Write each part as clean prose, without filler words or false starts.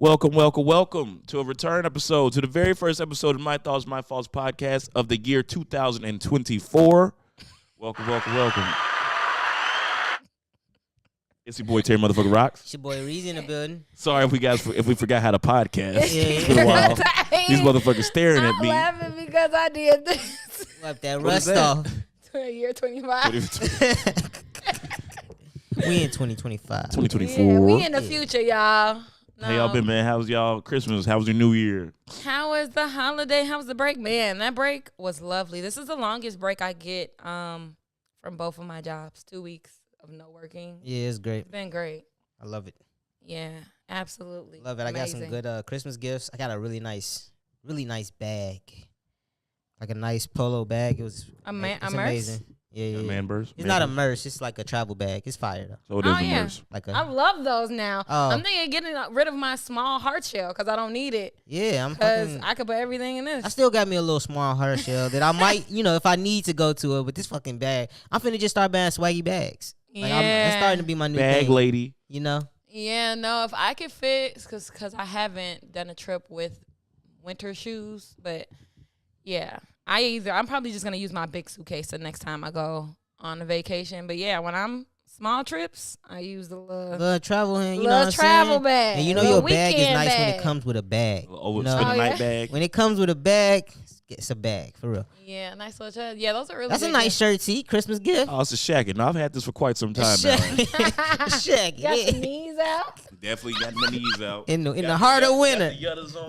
Welcome to a return episode, to the very first episode of My Thoughts, My Faults podcast of the year 2024. Welcome. It's your boy Terry Motherfucker Rocks. It's your boy Reezy in the building. Sorry if we forgot how to podcast. It's been a while. These motherfuckers staring at me. I'm laughing because I did this. Wipe that rust off. Year 25. We in 2025. 2024. Yeah, we in the future, y'all. No. How y'all been, man? How's y'all Christmas? How was your New Year? How was the holiday? How was the break? Man, that break was lovely. This is the longest break I get from both of my jobs. 2 weeks of no working. Yeah, it's great. It's been great. I love it. Yeah, absolutely. Love it. Amazing. I got some good Christmas gifts. I got a really nice bag. Like a nice polo bag. It was a amazing. murse? Yeah. Man purse? It's not a murse. It's like a travel bag. It's fire though. So it is a yeah. murse. I love those now. Oh. I'm thinking of getting rid of my small heart shell because I don't need it. Yeah, Because I could put everything in this. I still got me a little small heart shell that I might, if I need to go to it. But this fucking bag, I'm finna just start buying swaggy bags. Like, it's starting to be my new bag thing. lady. Yeah, no, if I could fit, because I haven't done a trip with winter shoes, but yeah, I'm probably just going to use my big suitcase the next time I go on a vacation. But yeah, when I'm small trips, I use the little travel hand, travel bag. And your bag is nice when it comes with a bag. Spend a night bag. When it comes with a bag, it's a bag, for real. Yeah, nice little travel. Yeah, those are really That's a good nice gifts. shirt, see? Christmas gift. Oh, it's a shacket. No, I've had this for quite some time now. Shacket. Got the knees out. Definitely got my knees out. In the heart of winter.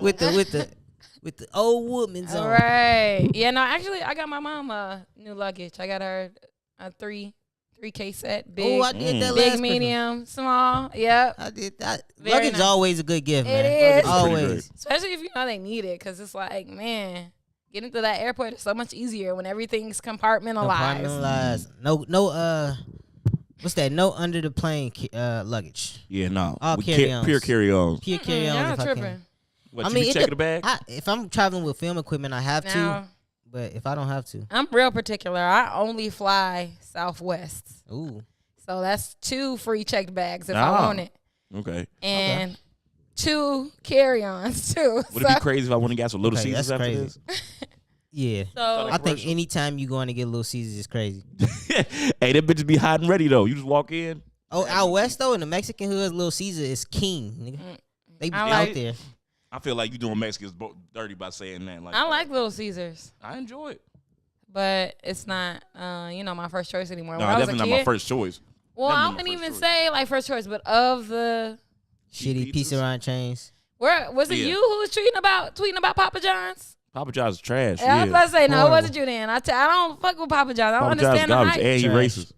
With the old woman's All on. right. Yeah, no, actually, I got my mom new luggage. I got her a 3K set. Big, I did that last big, Christmas. medium, small. Yep. I did that. Very Luggage nice. always a good gift, man. It is. Always. Especially if you know they need it, because it's like, man, getting to that airport is so much easier when everything's compartmentalized. No, what's that? No under the plane luggage. Yeah, no. All We carry-ons. pure carry-ons. Pure carry-ons. Y'all if I tripping. can. What, you be checking the bag? If I'm traveling with film equipment, I have to. Now, But if I don't have to. I'm real particular. I only fly Southwest. Ooh. So that's 2 free checked bags if Ah. I want it. Okay. And 2 carry-ons, too. Would it be crazy if I went and got some Little Okay, Caesars that's after crazy. this? Yeah. So I think anytime you going to get Little Caesars is crazy. Hey, that bitch be hot and ready, though. You just walk in. Oh, out west, though, in the Mexican hood, Little Caesar is king, nigga. They be I out like- there. I feel like you doing Mexicans dirty by saying that. I like Little Caesars, I enjoy it. but it's not, my first choice anymore. No, When I was a definitely kid, not my first choice. well, Definitely I my wouldn't first even choice. say like first choice, but of the Shitty pizza around chains. where was it Yeah. you who was tweeting about Papa John's? Papa John's is trash. I was Yeah. about to say no, it Horrible. wasn't you then. I don't fuck with Papa John's. I don't Papa John's understand the garbage hype. and he Trash. racist.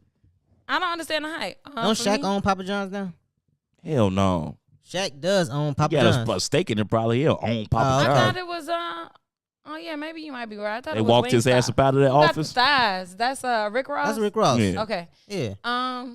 I don't understand the hype. Don't For Shaq me, own Papa John's now? Hell no. Shaq does own Papa You John's. got a steak in it probably. He'll own Papa I okay. John's. thought it was oh yeah, maybe you might be right. I thought They it was walked his ass Wingstop. up out of that Who got the office. thighs? That's Rick Ross. That's Rick Ross. Yeah. Okay. Yeah.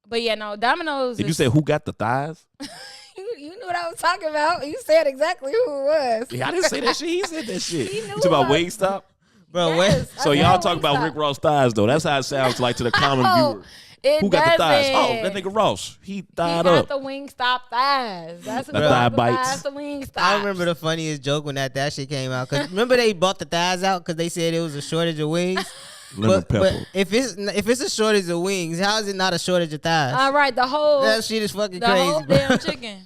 But yeah, no, Domino's. Did you say who got the thighs? you knew what I was talking about? You said exactly who it was. Yeah, I didn't say that shit. He said that shit. He You knew talking about what- Wingstop? Bro, Yes, So I y'all said talk about Wingstop. Rick Ross thighs though. That's how it sounds like to the common Oh, viewer. it Who got the thighs? doesn't. Oh, that nigga Ross. He He thied got up. the Wingstop thighs. That's The thigh the bites. thighs, the Wingstop. I remember the funniest joke when that shit came out. Cause remember they bought the thighs out because they said it was a shortage of wings. Lemon but pepper. if it's a shortage of wings, how is it not a shortage of thighs? All right, the whole That shit is fucking the crazy, whole bro. damn chicken.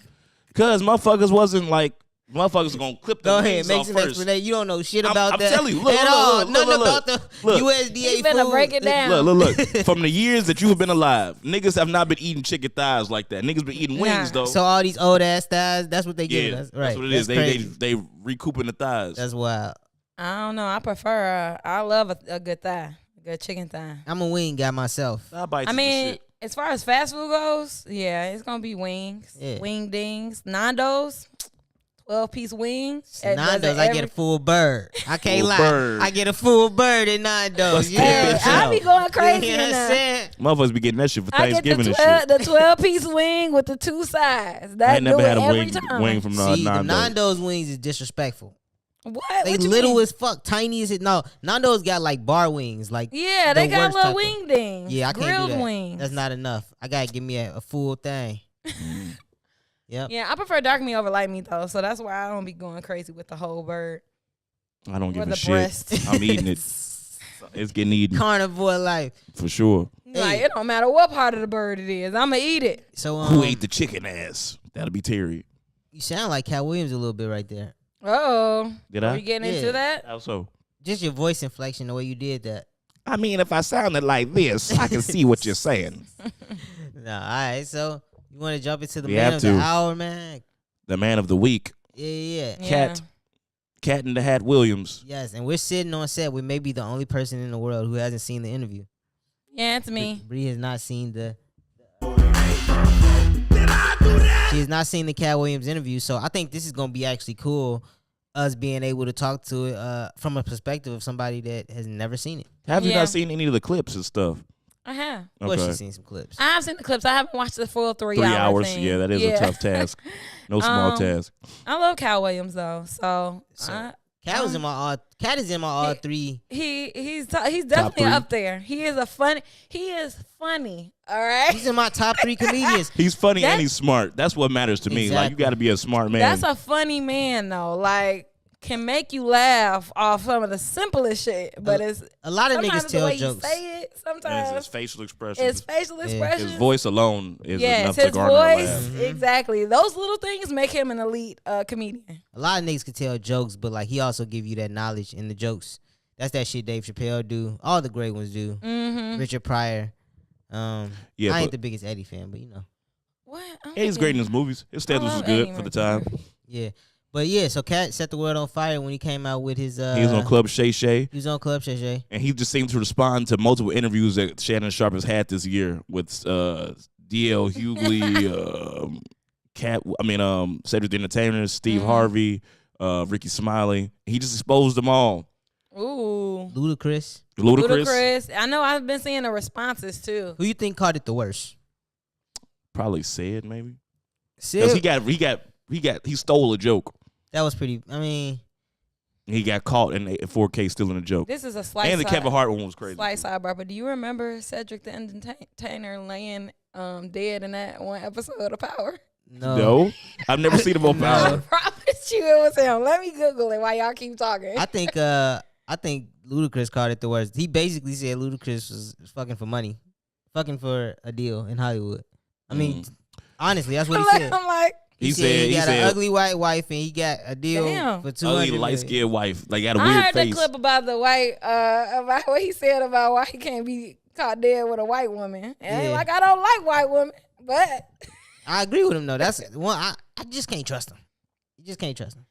Cause motherfuckers wasn't like motherfuckers gonna clip the Go ahead, wings make off some first. explanation. You don't know shit I'm about that. telling you, look, at look, all. look, Nothing look, about look. the Look. USDA He food. finna break it down. Look. From the years that you have been alive, niggas have not been eating chicken thighs like that. Niggas been eating wings Nah. though. So all these old ass thighs, that's what they yeah, give us. Right. that's what it is. That's crazy. They recouping the thighs. That's wild. I don't know. I prefer. I love a good thigh, a good chicken thigh. I'm a wing guy myself. Thigh bites I is the mean, shit. as far as fast food goes, yeah, it's gonna be wings, Yeah. wing dings, Nandos, 12-piece wings. It does Nandos, it I every- get a full bird. I can't Full lie. bird. I get a full bird at Nandos. Let's Yeah, take Hey, that I be going crazy You in know what I'm there. saying? Motherfuckers be getting that shit for I get Thanksgiving the and shit. 12-piece wing with the 2 sides. I That ain't never do it had a every wing time. from See, the Nando's. Nandos wings is disrespectful. What? They What you little mean? as fuck, tiny as it. No, Nando's got like bar wings. Like Yeah, the they got worst little type of- wing dings. Yeah, I can't grilled do that. wings. That's not enough. I gotta give me a full thing. Yep. Yeah, I prefer dark meat over light meat though, so that's why I don't be going crazy with the whole bird. I don't Or give a the shit. breast. I'm eating it. It's getting eaten Carnivore life. for sure. Like it don't matter what part of the bird it is, I'ma eat it. So Who ate the chicken ass? That'll be Terry. You sound like Cat Williams a little bit right there. Oh, Did are I? we getting Yeah. into that? How so? Just your voice inflection, the way you did that. I mean, if I sounded like this, I can see what you're saying. Nah, all right. So you want to jump into the We man have of the to. hour, man? The man of the week, Yeah. Katt. Katt in the Hat Williams. Yes, and we're sitting on set with maybe the only person in the world who hasn't seen the interview. Yeah, it's me. Bree has not seen the. She has not seen the Cat Williams interview, so I think this is gonna be actually cool. Us being able to talk to it from a perspective of somebody that has never seen it. Have you Yeah. not seen any of the clips and stuff? I have. Of course, Okay. she's seen some clips. I have seen the clips. I haven't watched the full 3 3 hour hours. thing. Yeah, that is a tough task. No small task. I love Cal Williams though, so Cat was in my all. Cat is in my all three. he's definitely 3. up there. He is funny. All right. He's in my top 3 comedians. He's funny and That's- he's smart. That's what matters to me. Like, you Exactly. got to be a smart man. That's a funny man though. Like can make you laugh off some of the simplest shit, but it's A lot of sometimes niggas the tell way jokes. you say it. And Sometimes his facial expressions. it's facial expressions. His voice alone is Yes, enough to his garner a voice. laugh. Exactly. Those little things make him an elite comedian. A lot of niggas can tell jokes, but like he also give you that knowledge in the jokes. That's that shit Dave Chappelle do. All the great ones do. Mm-hmm. Richard Pryor. Yeah, I ain't but the biggest Eddie fan, but you know. What? yeah, he's great in his movies. His stand was love good Eddie for the Murphy. time. Yeah. But yeah, so Cat set the world on fire when he came out with his He was on Club Shay Shay. He was on Club Shay Shay. And he just seemed to respond to multiple interviews that Shannon Sharp has had this year with D.L. Hughley, Cedric the Entertainer, Steve Harvey, Ricky Smiley. He just exposed them all. Ooh. Ludacris. Ludacris I know I've been seeing the responses too. Who you think caught it the worst? probably said maybe. 'Cause Sid? he stole a joke. That was pretty. I mean, He got caught in 4K stealing a joke. This is a slight And the Kevin Hart one was crazy. slight sidebar, but do you remember Cedric the Entertainer laying dead in that one episode of Power? No, I've never seen him on I Power. promise you it was him. Let me Google it while y'all keep talking. I think Ludacris caught it the worst. He basically said Ludacris was fucking for money, fucking for a deal in Hollywood. I mean, honestly, that's what he said. I'm like, He said he got an ugly white wife and he got a deal Damn. for 200 Ugly million. light skinned wife. Like got a I weird heard face. the clip about the white, about what he said about why he can't be caught dead with a white woman. And Yeah. like, I don't like white women, but I agree with him though. That's one. I just can't trust him. You just can't trust him.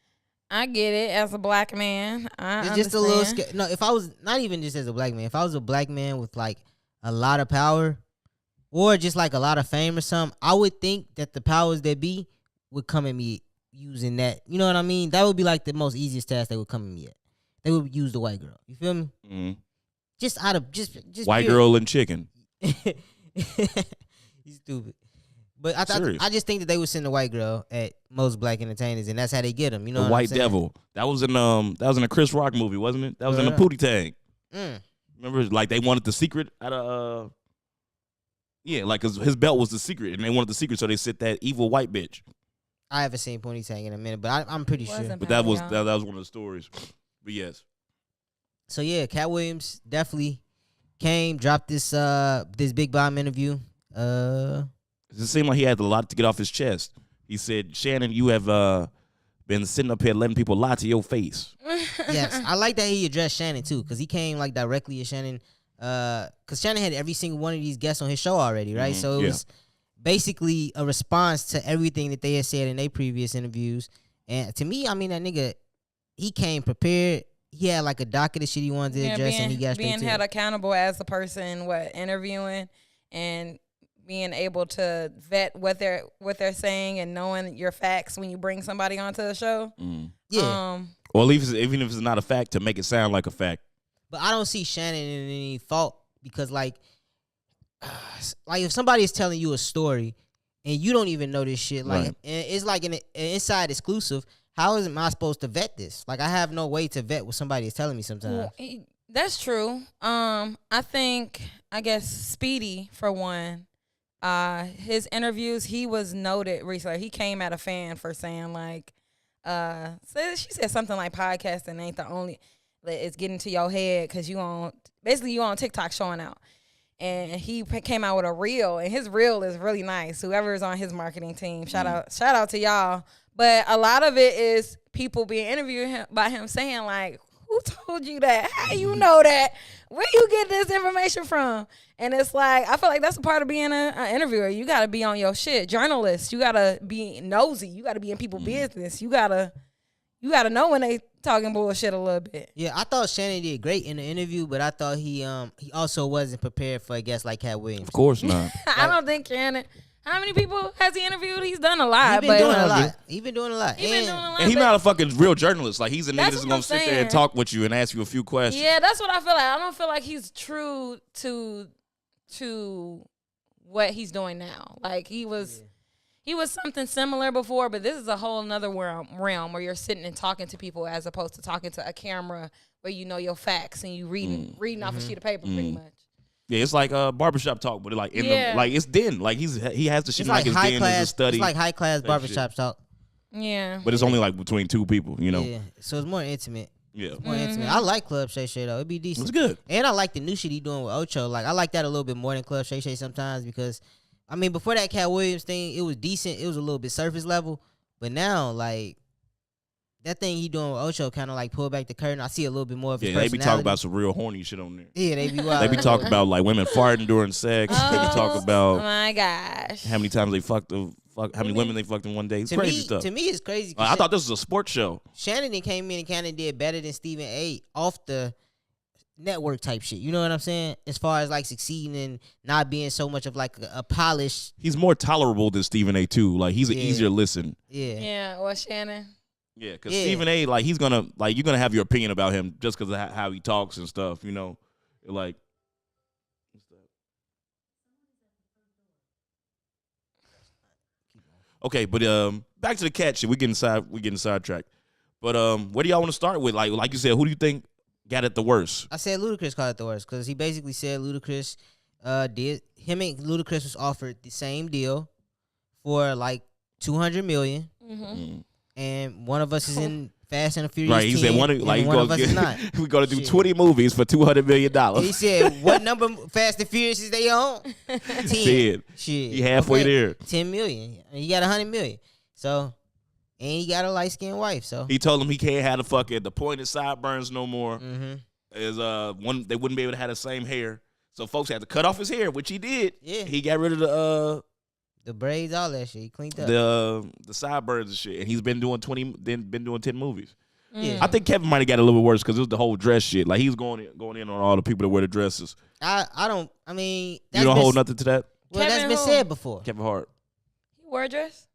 I get it as a black man. It's just a little scary. No, if I was not even just as a black man, if I was a black man with like a lot of power or just like a lot of fame or something, I would think that the powers that be would come at me using that. You know what I mean? That would be like the most easiest task they would come at me at. They would use the white girl. You feel me? Mhm. Just out of just White pure- girl and chicken. He's stupid. But Serious. I just think that they would send the white girl at most black entertainers, and that's how they get them. You know, The what White I'm saying? Devil. That was in a Chris Rock movie, wasn't it? That was in the Yeah. Pootie Tang. Mm. Remember, like they wanted the secret out of yeah, like 'cause his belt was the secret, and they wanted the secret, so they sent that evil white bitch. I haven't seen Pony Tang in a minute, but I'm pretty sure. Wasn't But that was Young. that was one of the stories. But yes, So yeah, Cat Williams definitely came, dropped this big bomb interview. it seemed like he had a lot to get off his chest. He said, "Shannon, you have been sitting up here letting people lie to your face." Yes, I like that he addressed Shannon too, because he came like directly at Shannon. Because Shannon had every single one of these guests on his show already, right? Mhm, So it yeah. was basically a response to everything that they had said in their previous interviews. And to me, I mean, that nigga, he came prepared. He had like a docket of shit he wanted to address, and he got straight being to held it. accountable as the person interviewing and being able to vet what they're saying and knowing your facts when you bring somebody onto the show. Yeah, Or even if it's not a fact, to make it sound like a fact. but I don't see Shannon in any fault because like if somebody is telling you a story and you don't even know this shit, like Right. and it's like an inside exclusive. How am I supposed to vet this? Like I have no way to vet what somebody is telling me sometimes. Well, that's true. I guess Speedy for one his interviews, he was noted recently. He came at a fan for saying like, she said something like podcasting ain't the only, it's getting to your head because you on TikTok showing out. And he came out with a reel, and his reel is really nice. Whoever is on his marketing team, shout out to y'all. But a lot of it is people being interviewed by him saying like, who told you that? How you know that? Where you get this information from? And it's like, I feel like that's a part of being an interviewer. You got to be on your shit. Journalist, you got to be nosy. You got to be in people's business. You got to know when they talking bullshit a little bit. Yeah, I thought Shannon did great in the interview, but I thought he also wasn't prepared for a guest like Katt Williams. Of course not. I don't think Shannon. How many people has he interviewed? He's done a lot. He's been doing a lot. He's been doing a lot. And he's not a fucking real journalist. Like, he's a nigga that's going to sit there and talk with you and ask you a few questions. Yeah, that's what I feel like. I don't feel like he's true to what he's doing now. Like, he was something similar before, but this is a whole nother realm where you're sitting and talking to people as opposed to talking to a camera where you know your facts and you reading off a sheet of paper pretty much. Yeah, it's like barbershop talk, but like it's den. Like he has the shit like his den as a study. It's like high class barbershop talk. Yeah. But it's only like between two people, you know. Yeah. So it's more intimate. Yeah. More intimate. I like Club Shay Shay though. It'd be decent. It's good. And I like the new shit he doing with Ocho. Like I like that a little bit more than Club Shay Shay sometimes because I mean before that Katt Williams thing, it was decent. It was a little bit surface level. But now like that thing he doing with Ocho kind of like pull back the curtain. I see a little bit more of his personality. They be talking about some real horny shit on there. Yeah, they be wild. They be talking about like women farting during sex. They be talking about my gosh, how many times they how many women they fucked in one day. It's crazy stuff. To me, it's crazy. I thought this was a sports show. Shannon came in and kind of did better than Stephen A. off the network type shit. You know what I'm saying? As far as like succeeding and not being so much of like a polished. He's more tolerable than Stephen A. too. Like he's an easier listen. Yeah. Yeah. Or Shannon. Yeah, because Stephen A. like he's gonna like you're gonna have your opinion about him just because of how he talks and stuff. You know, like. Okay, but back to the Katt shit. We getting sidetracked. But where do y'all want to start with? Like you said, who do you think got it the worst? I said Ludacris got it the worst because he basically said Ludacris did him and Ludacris was offered the same deal for like $200 million. Mm-hmm. And one of us is in Fast and the Furious. Right, he 10, said one of us is not. We're gonna do 20 movies for $200 million. He said, "What number Fast and Furious is they on?" 10. Shit, he halfway there. 10 million. He got 100 million. So, and he got a light skinned wife. So he told him he can't have the pointed sideburns no more. Mm-hmm. They wouldn't be able to have the same hair. So folks had to cut off his hair, which he did. Yeah, he got rid of the braids, all that shit. He cleaned up the sideburns and shit, and he's been doing 10 movies. Yeah. I think Kevin might have got a little bit worse because it was the whole dress shit. Like he's going in on all the people that wear the dresses. I mean, you don't hold nothing to that. Well, that's been said before. Kevin Hart. He wore a dress.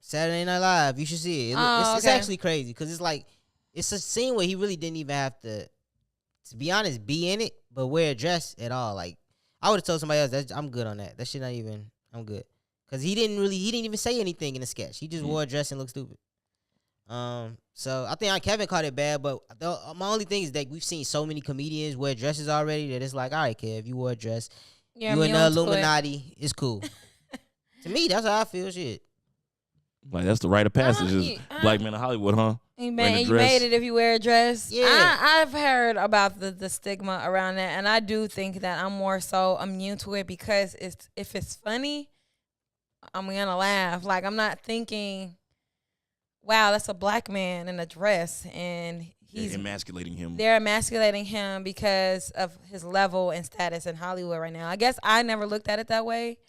Saturday Night Live. You should see it. It's actually crazy because it's like it's a scene where he really didn't even have to be honest, be in it, but wear a dress at all. Like I would have told somebody else I'm good on that. That shit not even. I'm good. Cause he didn't even say anything in the sketch. He just wore a dress and looked stupid. So I think Kevin caught it bad, but my only thing is that we've seen so many comedians wear dresses already that it's like, all right, Kev, you wore a dress, you in the Illuminati, it's cool. To me, that's how I feel. Shit. Like that's the rite of passage. Is black men in Hollywood, huh? You made it if you wear a dress. Yeah, I've heard about the stigma around that, and I do think that I'm more so immune to it because if it's funny, I'm gonna laugh. Like I'm not thinking, wow, that's a black man in a dress, and he's emasculating him. They're emasculating him because of his level and status in Hollywood right now. I guess I never looked at it that way.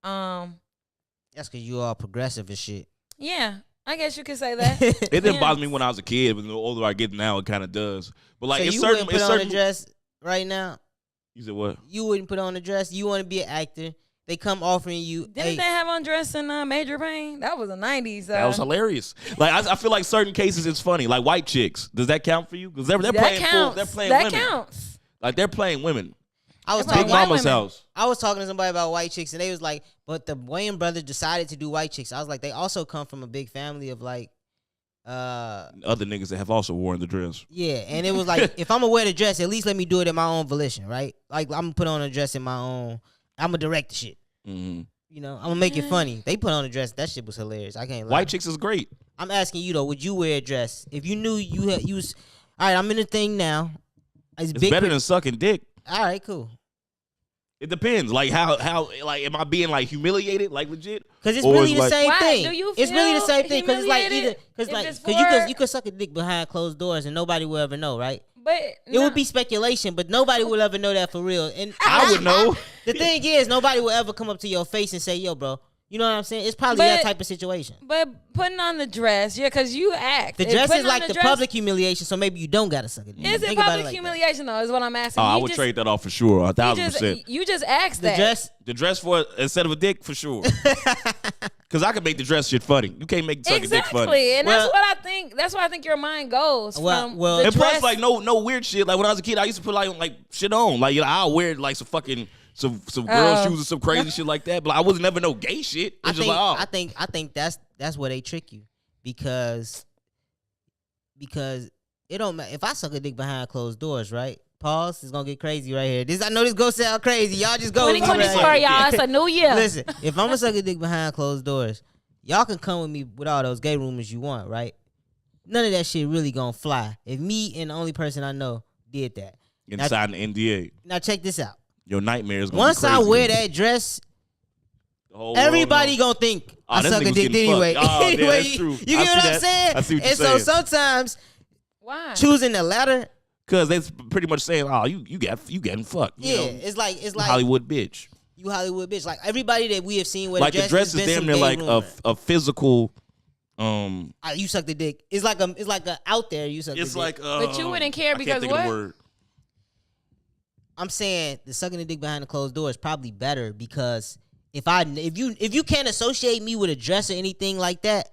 That's because you all progressive and shit. Yeah, I guess you could say that. It didn't bother me when I was a kid, but the older I get now, it kind of does. But like, so it's you certain. Wouldn't put on a dress right now. You said what? You wouldn't put on a dress. You want to be an actor. They come offering you. Didn't they have on dress in Major Pain? That was the 90s. That was hilarious. Like I feel like certain cases it's funny. Like white chicks. Does that count for you? Because they're playing women. That counts. Like they're playing women. I was Big Mama's house. I was talking to somebody about white chicks, and they was like, "But the Wayans brothers decided to do white chicks." I was like, "They also come from a big family of like, other niggas that have also worn the dress." Yeah, and it was like, if I'm gonna wear the dress, at least let me do it at my own volition, right? Like I'm gonna put on a dress in my own. I'm gonna direct the shit. Mm-hmm. You know, I'm gonna make it funny. They put on a dress. That shit was hilarious. I can't lie. White chicks is great. I'm asking you though, would you wear a dress if you knew you was all right? I'm in the thing now. It's better than sucking dick. All right, cool. It depends. Like how like am I being like humiliated? Like legit? Because it's really the same Why? thing. Do you It's really the feel same thing. Because it's like either humiliated because you could suck a dick behind closed doors and nobody will ever know, right? But It would be speculation, but nobody will ever know that for real. And I would know. The thing is, nobody will ever come up to your face and say, "Yo, bro." You know what I'm saying? It's probably that type of situation. But putting on the dress, yeah, because you act. The dress is like the public humiliation, so maybe you don't gotta suck it. Is it public humiliation though? Is what I'm asking. I would trade that off for sure, 1,000%. You just asked The that. The dress for instead of a dick for sure. Because I can make the dress shit funny. You can't make sucking dick funny. Exactly, and Well- that's what I think. That's where I think your mind goes. Well- From well- the And dress. plus, like no weird shit. Like when I was a kid, I used to put like shit on. Like I'll wear like some fucking some girl shoes or some crazy shit like that. But like, I was never no gay shit. It's just like I think that's where they trick you because it don't matter if I suck a dick behind closed doors, right? Pause. It's gonna get crazy right here. I know this gonna sound crazy. Y'all just go. 2024, y'all. It's a new year. Listen, if I'm gonna suck a dick behind closed doors, y'all can come with me with all those gay rumors you want, right? None of that shit really gonna fly. If me and the only person I know did that. inside an NDA. Now check this out. Your nightmare is gonna Once be I crazy. wear that dress, The whole everybody world gonna think I this suck a nigga's dick getting anyway. fucked. Oh, yeah, Anyway, that's true. You I get see what I'm that. saying? I see what you're and saying. so sometimes Why? choosing the latter, Cause they pretty much saying, "Oh, you getting fucked." You yeah, know, it's like Hollywood bitch. you Hollywood bitch. Like everybody that we have seen with Like the the dress is damn near like a physical. You suck the dick. It's like a out there. You suck. It's the like dick. But you wouldn't care I because can't think of what? the word. I'm saying the sucking the dick behind the closed door is probably better because if you can't associate me with a dress or anything like that,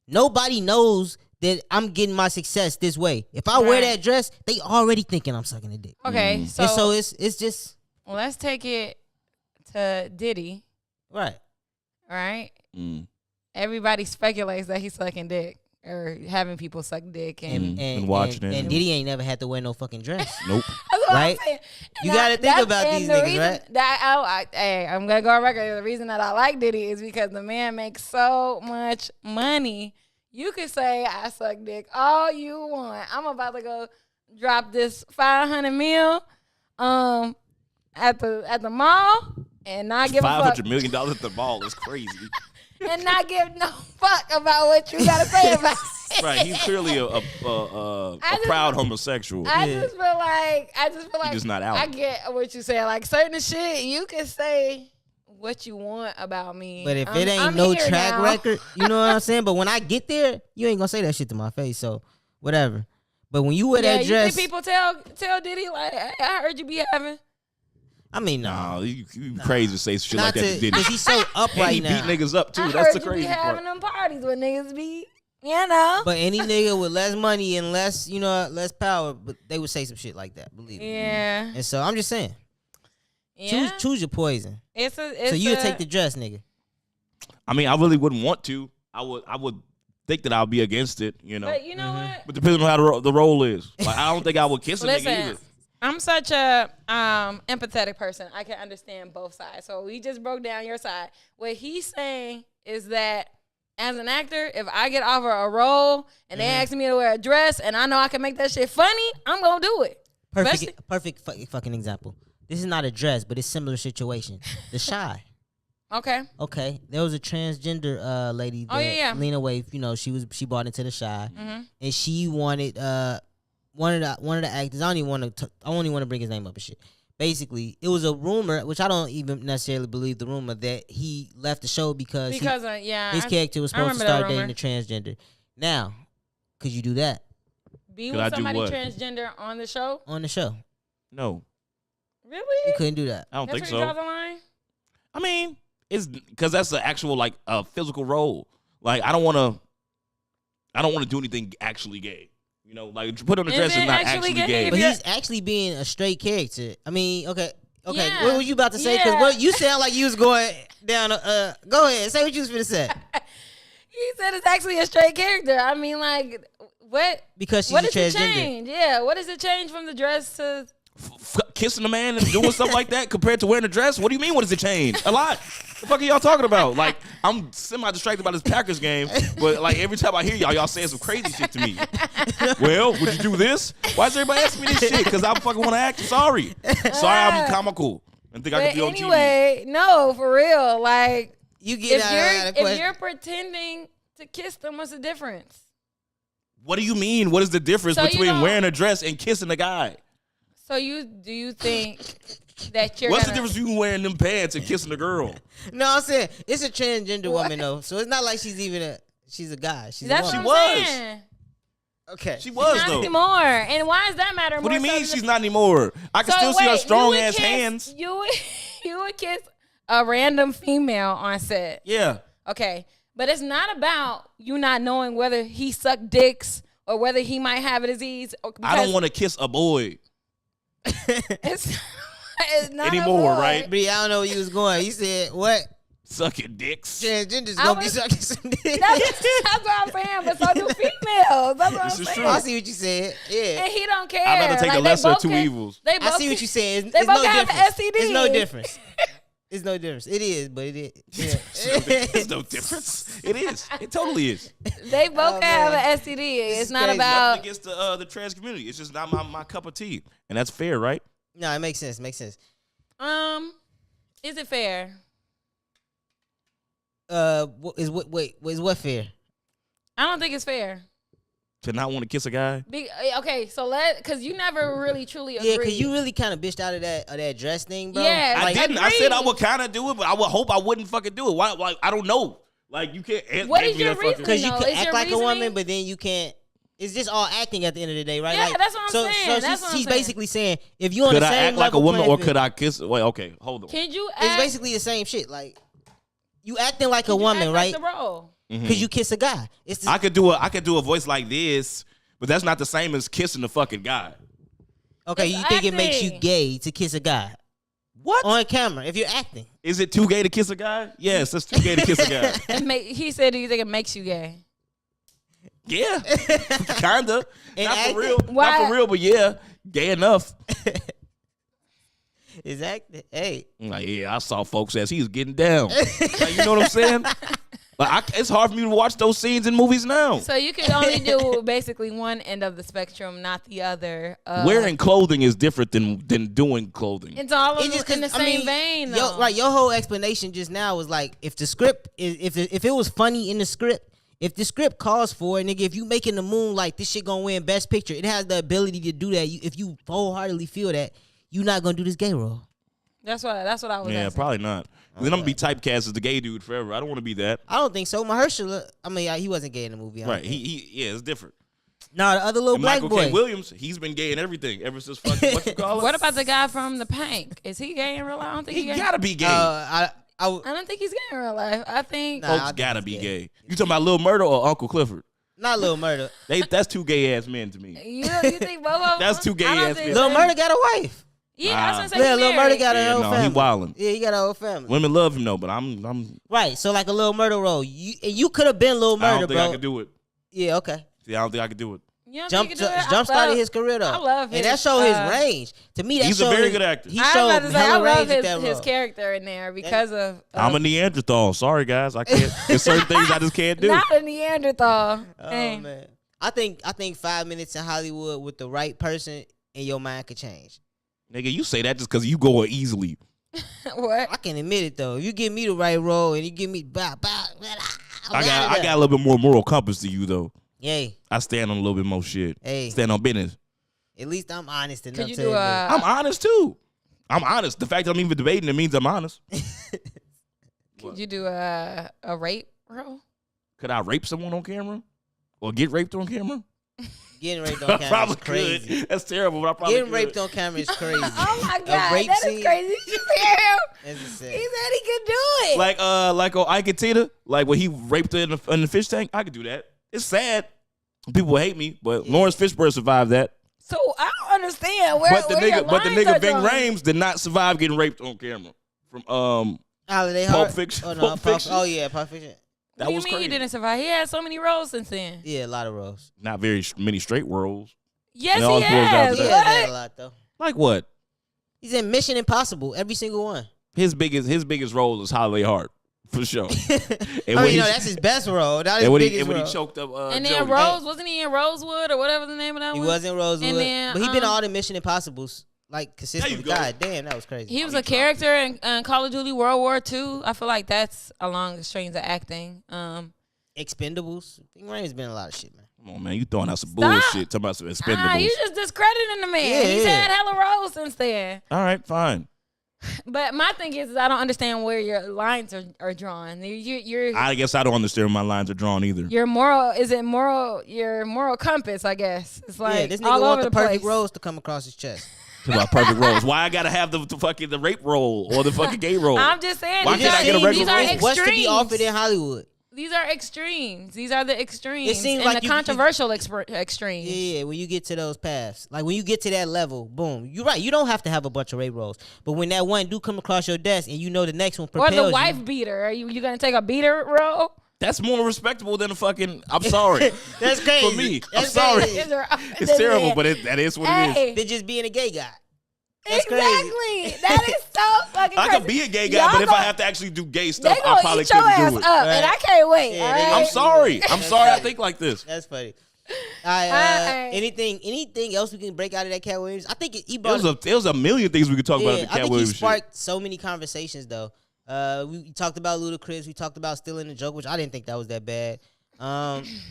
nobody knows that I'm getting my success this way. If I wear that dress, they already thinking I'm sucking the dick. Okay, And so it's just let's take it to Diddy. right. Right? Mm. Everybody speculates that he's sucking dick or having people suck dick, and And watching it. And Diddy ain't never had to wear no fucking dress. Nope. that's what Right? I'm saying. You gotta think about and these the niggas, reason right? That I'm gonna go on record. The reason that I like Diddy is because the man makes so much money. You could say I suck dick all you want. I'm about to go drop this 500 mil at the mall and not give a fuck. $500 million at the mall is crazy. And not give no fuck about what you gotta say about it. Right, he's clearly a proud homosexual. I just feel like just not out. I get what you say. Like certain shit, you can say what you want about me. But if I'm- it ain't I'm no here track now. record, you know what I'm saying? But when I get there, you ain't gonna say that shit to my face. So whatever. But when you wear Yeah, that you dress, think people tell Diddy like, hey, I heard you be having. I mean, Nah, you crazy to say shit not like that to Diddy. because he's so And upright he now. beat niggas up too. I That's the heard you crazy be having part. them parties where niggas be, you know. But any nigga with less money and less, less power, but they would say some shit like that. Believe me. Yeah. And so I'm just saying, Yeah. choose your poison. It's So you would take the dress, nigga. I mean, I really wouldn't want to. I would think that I'll be against it, you know. But you know what? But depending on how the role is. Like I don't think I would kiss a nigga Listen, either. I'm such a empathetic person. I can understand both sides. So we just broke down your side. What he's saying is that as an actor, if I get offered a role and they ask me to wear a dress and I know I can make that shit funny, I'm gonna do it. Perfect fucking example. This is not a dress, but it's similar situation. The Shy. Okay. Okay, there was a transgender lady that yeah. Lena Waithe, she bought into the Shy, and she wanted one of the actors. I only want to bring his name up and shit. Basically, it was a rumor, which I don't even necessarily believe the rumor, that he left the show because his character was supposed to start dating a transgender. Now, could you do that Be Could I with do somebody what? transgender on the show? on the show? No, Really? You couldn't do that. I don't That's think where you draw so. the line? I mean, it's because that's an actual like a physical role. Like I don't want to do anything actually gay. You know, like put on the Is dress it is not actually actually gay? gay. But Yeah. he's actually being a straight character. I mean, okay. Yeah. What were you about to say? Because Yeah. you sound like you was going down. Go ahead, say what you was finna say. He said it's actually a straight character. I mean, like, what? Because she's What a does it transgender. change? Yeah, what does it change from the dress to? Kissing a man and doing stuff like that compared to wearing a dress. What do you mean? What does it change? A lot. The fuck are y'all talking about? Like, I'm semi-distracted by this Packers game, but like every time I hear y'all saying some crazy shit to me. Well, would you do this? Why is everybody asking me this shit? Because I fucking want to act sorry. Sorry, I'm comical and think I can be on TV. Anyway, no, for real. Like, You get if you're pretending to kiss them, what's the difference? What do you mean? What is the difference between wearing a dress and kissing a guy? So do you think that you're What's the difference between wearing them pants and kissing a girl? No, I'm saying it's a transgender woman though, so it's not like she's a guy. She's That's a woman. what I'm saying. Okay. She was Not though. anymore. And why does that matter? What do you mean she's not anymore? I can still see her strong ass hands. You would kiss a random female on set. Yeah. Okay. But it's not about you not knowing whether he sucked dicks or whether he might have a disease. I don't want to kiss a boy. It's not anymore, a boy. right? Bree, I don't know where you was going. You said what? Sucking dicks. Transgender's gonna be sucking some dick. That's what I'm saying, but so do females. That's what I'm saying. True. I see what you said. Yeah. And he don't care. I'd rather take the lesser of two evils. I see what you saying. They It's both no have difference. STD. It's no difference. It's no difference. It is, but it is. Yeah. There's no difference. It is. It totally is. They both have man. an STD. It's not crazy. about. Nothing against the trans community. It's just not my cup of tea, and that's fair, right? No, it makes sense. Makes sense. Is it fair? Is what fair? I don't think it's fair. To not want to kiss a guy. Okay, so because you never really truly agreed. Yeah, because you really kind of bitched out of that dress thing, bro. Yeah, I like, didn't. I said I would kind of do it, but I would hope I wouldn't fucking do it. Why? Like, I don't know. Like, you can't. What is your reasoning? Because you No, could is act your like a reasoning- woman, but then you can't. It's just all acting at the end of the day, right? Yeah, like, that's what I'm saying. So That's what I'm she's saying. basically saying if you on Could the I same act like a level woman, or playing could I kiss? Wait, okay, hold on. Can you? It's basically the same shit. Like you acting like a woman, right? Like the role. Because you kiss a guy. It's the, I could do a voice like this, but that's not the same as kissing the fucking guy. okay. It's You think it makes you acting. gay to kiss a guy What? on camera if you're acting? Is it too gay to kiss a guy? Yes, it's too gay to kiss a guy. He said, "Do you think it makes you gay?" Yeah, kinda. And Not acting? for real. Why? Not for real, but yeah, gay enough. Is acting? Hey, I'm like, yeah, I saw folks as he was getting down. Like, you know what I'm saying? Like, it's hard for me to watch those scenes in movies now. So you can only do basically one end of the spectrum, not the other. Wearing clothing is different than doing clothing. It's all It just in the 'cause, I same mean, vein, though. Your whole explanation just now was like, if the script is, if it was funny in the script, if the script calls for it, nigga, if you making the moon like this shit gonna win Best Picture, it has the ability to do that. If you wholeheartedly feel that, you're not gonna do this gay role. That's what I was. Yeah, asking. probably not. Then I'm gonna be typecast as the gay dude forever. I don't want to be that. I don't think so. Mahershala, I mean, he wasn't gay in the movie. I don't Right? think. Yeah, it's different. No, the other little And black Michael boy. K. Williams, he's been gay in everything ever since fucking what you call it. What about the guy from The Pank? Is he gay in real life? I don't think He he's gay. gotta be gay. I I don't think he's gay in real life. I think. Nah, Folks I think gotta he's be gay. gay. You talking about Lil Murda or Uncle Clifford? not Lil Murda. That's two gay ass men to me. You think both of them? That's too gay I don't ass think men. Lil so. Murda got a wife. Yeah, Nah. I was gonna say Yeah, he Lil Murda married. got a Yeah, whole no, family. he wildin'. Yeah, he got a whole family. Women love him though, but I'm Right, so like a Lil Murda role. You could have been Lil I don't Murda, think I bro. could do it. Yeah, okay. See, I don't think I could do it. You don't think he could do it? I Jump started love- his career though. I love and that his, showed his range. To me, that He's a showed very his- good actor. He I was showed about to say, I hella love range at that his role. character in there because of. I'm a Neanderthal. Sorry guys, I can't. There's certain things I just can't do. Not a Neanderthal. Oh Dang. man, I think 5 minutes in Hollywood with the right person and your mind could change. Nigga, you say that just because you going easily. What? I can admit it though. If you give me the right role and you give me I got a little bit more moral compass to you though. Yay. I stand on a little bit more shit. Hey. Stand on business. At least I'm honest enough Could you to do admit. I'm honest too. I'm honest. The fact that I'm even debating it means I'm honest. Could you do a rape role? Could I rape someone on camera? Or get raped on camera? Getting raped on I camera probably is crazy. could. That's terrible, but I probably Getting could. raped on camera is crazy. Oh my God, rape that scene? is crazy. Did you hear him? That's He insane. said he could do it. Like on Ike and Tina, like when he raped her in the fish tank, I could do that. It's sad. People hate me, but Lawrence Fishburne survived that. So I don't understand where. But the where your nigga lines are Ving drawn. Rames did not survive getting raped on camera. From Holiday Pulp Heart? Fiction. Oh, no, Pulp Fiction. Oh yeah, Pulp Fiction. What That do you was mean crazy. he didn't survive? He had so many roles since then. Yeah, a lot of roles. Not very many straight roles. Yes, They always he boils down has. to He that. has had a What? lot though. Like what? He's in Mission Impossible, every single one. His biggest role is Holiday Hart. For sure. And that's his best role. That is and when biggest he role. choked up and then Jody. wasn't he in Rosewood or whatever the name of that He one? was in Rosewood. And then, but he been in all the Mission Impossibles. Like consistently. God damn, that was crazy. He was a character in Call of Duty World War II. I feel like that's along the strings of acting. Expendables. Ving Rames been in a lot of shit, man. Come on, man. You throwing out some bullshit. Talking about some Expendables. You just discrediting the man. Yeah, He's had hella roles since then. All right, fine. But my thing is I don't understand where your lines are drawn. I guess I don't understand where my lines are drawn either. Your moral compass, I guess. It's like this nigga all want over the perfect rose to come across his chest. About perfect roles. Why I gotta have the rape role or the fucking gay role? I'm just saying. Why can't I get a regular role? What's to be offered in Hollywood? These are extremes. These are the extremes. It seems and like the controversial extremes. Yeah, when you get to those paths. Like when you get to that level, boom. You're right. You don't have to have a bunch of rape roles. But when that one do come across your desk and you know the next one propels or the wife beater. Are you going to take a beater role? That's more respectable than a fucking. I'm sorry. That's crazy. For me, That's I'm sorry. crazy. It's terrible, but that is what it is. They're just being a gay guy. That's exactly. crazy. That is so fucking crazy. I could be a gay guy, but if I have to actually do gay stuff, I probably eat your couldn't ass do it. up, and I can't wait. Yeah, all right? I'm sorry. I think like this. That's funny. Anything else we can break out of that Katt Williams? I think he brought. There was a million things we could talk about. The Katt Williams he sparked so many conversations though. We talked about Ludacris. We talked about stealing the joke, which I didn't think that was that bad.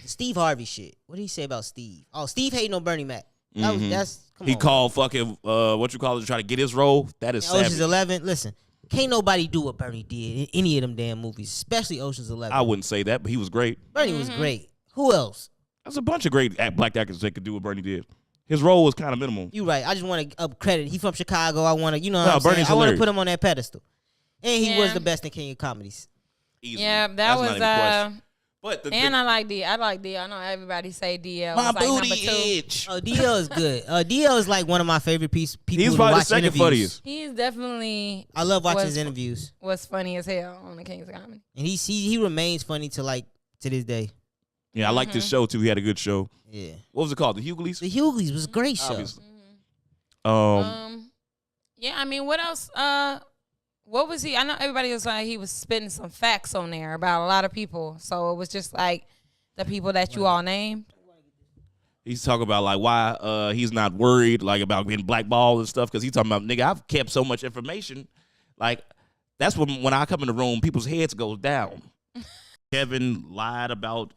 Steve Harvey shit. What did he say about Steve? Oh, Steve hating on Bernie Mac. Come He on, called fucking to try to get his role. That is Ocean's savage. 11. Listen, can't nobody do what Bernie did in any of them damn movies, especially Ocean's 11. I wouldn't say that, but he was great. Bernie was great. Who else? There's a bunch of great black actors that could do what Bernie did. His role was kind of minimal. You right. I just want to up credit. He from Chicago. I want to, Bernie's I want to hilarious. put him on that pedestal. And he was the best in King of Comedies. Easily. Yeah, that That's was. not even a question. But I like D. I like D. I know everybody say DL. My was like booty number 2. itch. Oh, DL is good. DL is like one of my favorite people. He's to probably the watch second interviews. funniest. He's definitely. I love watching his interviews. Was funny as hell on the King's Comedy. And he remains funny to this day. Yeah, I liked his show too. He had a good show. Yeah. What was it called? The Hughleys? The Hughleys was a great show. Obviously. Yeah, I mean, what else? What was he? I know everybody was like he was spitting some facts on there about a lot of people. So it was just like the people that you all named. He's talking about like why he's not worried like about being blackballed and stuff because he's talking about nigga I've kept so much information like that's when I come in the room people's heads go down. Kevin lied about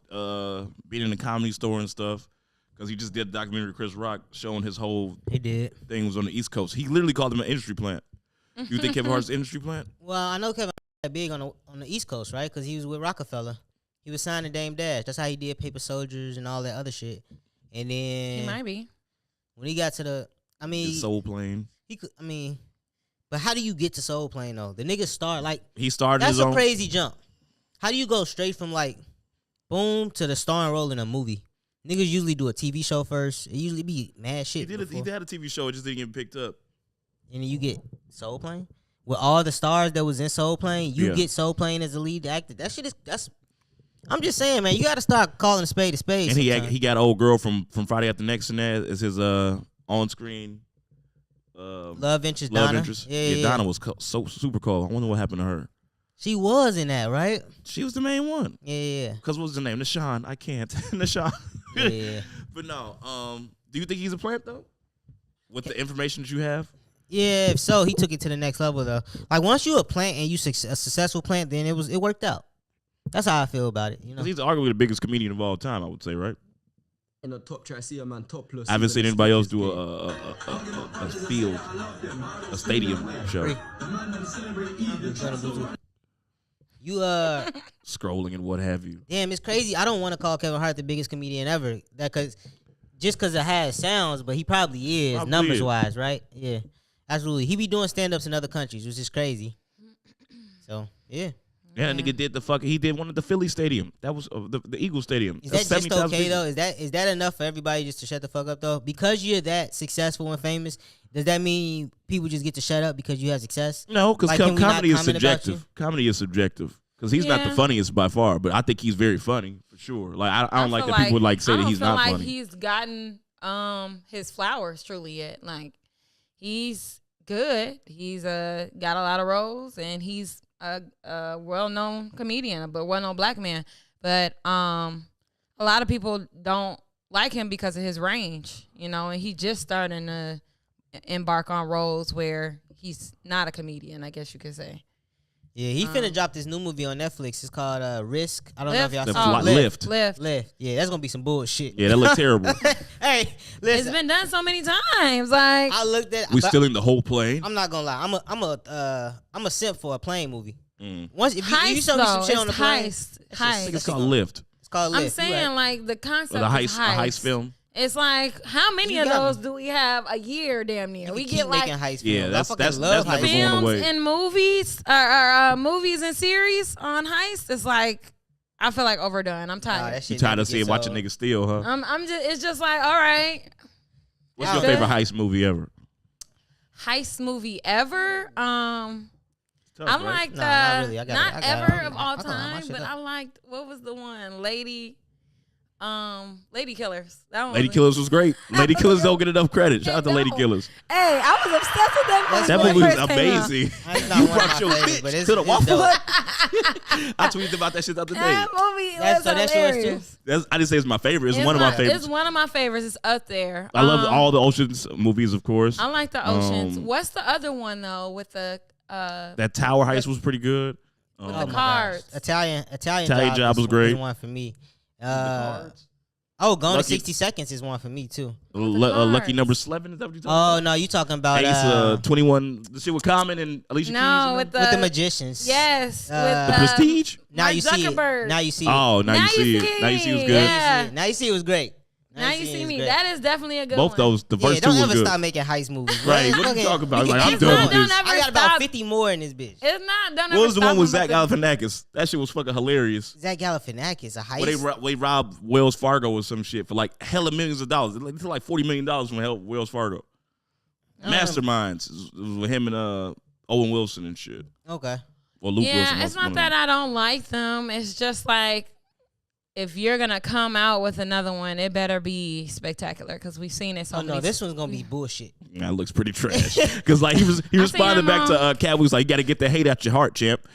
being in the Comedy Store and stuff because he just did a documentary with Chris Rock showing his whole thing was on the East Coast. He literally called him an industry plant. You think Kevin Hart's an industry plant? Well, I know Kevin Hart big on the East Coast, right? Because he was with Rockefeller. He was signed to Dame Dash. That's how he did Paper Soldiers and all that other shit. And then He might be. when he got to His Soul Plane. he could. But how do you get to Soul Plane though? The nigga start like He started that's his a own. crazy jump. How do you go straight from like boom to the starring role in a movie? Niggas usually do a TV show first. It usually be mad shit. He had a TV show. It just didn't get picked up. And then you get Soul Plane with all the stars that was in Soul Plane. You get Soul Plane as the lead actor. That shit is I'm just saying, man. You got to start calling a spade a spade. And he got an old girl from Friday After Next and that as his on screen love interest. love Donna. interest. Yeah. Donna was so super cold. I wonder what happened to her. She was in that, right? She was the main one. Yeah. Cause what was the name? Nashawn. I can't. Nashawn. Yeah. But no. Do you think he's a plant though? With the information that you have? Yeah, if so, he took it to the next level though. Like once you a plant and you a successful plant, then it worked out. That's how I feel about it. You know, 'Cause he's arguably the biggest comedian of all time. I would say, right? In the top try, see a man topless. I haven't seen anybody else do a stadium show. You Scrolling and what have you. damn, it's crazy. I don't want to call Kevin Hart the biggest comedian ever. Just cause it has sounds, but he probably is Probably numbers is. wise, right? Yeah, absolutely. He be doing stand ups in other countries, which is crazy. So yeah. Yeah, that nigga did he did one at the Philly Stadium. That was the Eagle Stadium. Is That's that just 70,000 okay people. though? Is that enough for everybody just to shut the fuck up though? Because you're that successful and famous, does that mean people just get to shut up because you have success? No, because Like, can we not comedy is comment about subjective. Comedy is subjective. Because he's not the Yeah. funniest by far, but I think he's very funny for sure. Like I don't like feel that people would like say I that don't he's feel not like funny. he's gotten his flowers truly yet. Like he's good. He's got a lot of roles, and he's a well-known comedian, but well-known black man. But a lot of people don't like him because of his range, you know, and he just starting to embark on roles where he's not a comedian, I guess you could say. Yeah, he finna drop this new movie on Netflix. It's called Risk. I don't know if y'all Lift. saw Lift. Lift. Yeah, that's gonna be some bullshit. Yeah, that looked terrible. Hey, listen. It's been done so many times. Like, I looked at. We stealing the whole plane. I'm not gonna lie. I'm a simp for a plane movie. Mm. Once if you heist, show me some though. shit on the It's plane, heist. I think it's called Lift. it's called Lift. I'm saying, like, the concept Or the of heist, a heist film. It's like, how many You of got those me. do we have a year, damn near? We keep get like making heist Yeah, films. that's- I fucking that's love never heist going films. away. films and movies, or movies and series on heist. It's like, I feel like overdone. I'm Nah, tired. that shit You tired never of seeing gets watching old. niggas steal, huh? I'm just. It's just like, all right, What's your Yeah. favorite heist movie ever? heist movie ever. Tough, I right? liked Nah, not really. I got not it. I got it. ever I of got all it. I got my time, shit but up. I liked, what was the one? Lady Killers. That one. Lady was- Killers was great. Lady Killers don't get enough credit. Shout out to No. Lady Killers. Hey, I was obsessed with that movie. That when it movie was first came out. amazing. That's not You one of brought my your favorites, but bitch it's to the Waffle dope. Hut. I tweeted about that shit the other day. That movie That's- was so that's yours too? hilarious. I didn't say it's my favorite. It's one of my favorites. It's one of my favorites. It's up there. I love all the Ocean's movies, of course. I like the Oceans. Um, What's the other one though with the That Tower Heist was pretty good. the Oh my gosh. cards? Italian Job was great. Is one for me. Gone in Lucky- 60 Seconds is one for me too. Lucky Cards? Number 11. Is that what you talking Oh about? no, you talking about Ace 21. The shit with Common and Alicia Keys. No, and with them? with the magicians. yes, The with The Prestige. Now Mark you see it. Zuckerberg. Now you see it. Oh, now you see it. Now you see it was good. Yeah. Now you see it was great. Now you see it was me. great. That is definitely a good Both one. those. The Yeah, first don't two ever was good. stop making heist movies. Right, man. what you Fucking- talking about? we Like, can I'm keep done going. with this. Don't ever I got about stop. 50 more in this bitch. It's not. Don't What was the one with stop Zach Galifianakis? That shit was fucking hilarious. Zach Galifianakis, a heist. Where they robbed Wells Fargo or some shit for like hella millions of dollars. It's like $40 million from Wells Fargo. Masterminds. It was with him and Owen Wilson and shit. Okay. Or Luke Wilson. Yeah, it's not that I don't like them. It's just like, if you're gonna come out with another one, it better be spectacular because we've seen it so Oh many. no, this one's gonna be bullshit. That looks pretty trash. Because like he responded back to Katt. Was like, "You got to get the hate out your heart, champ."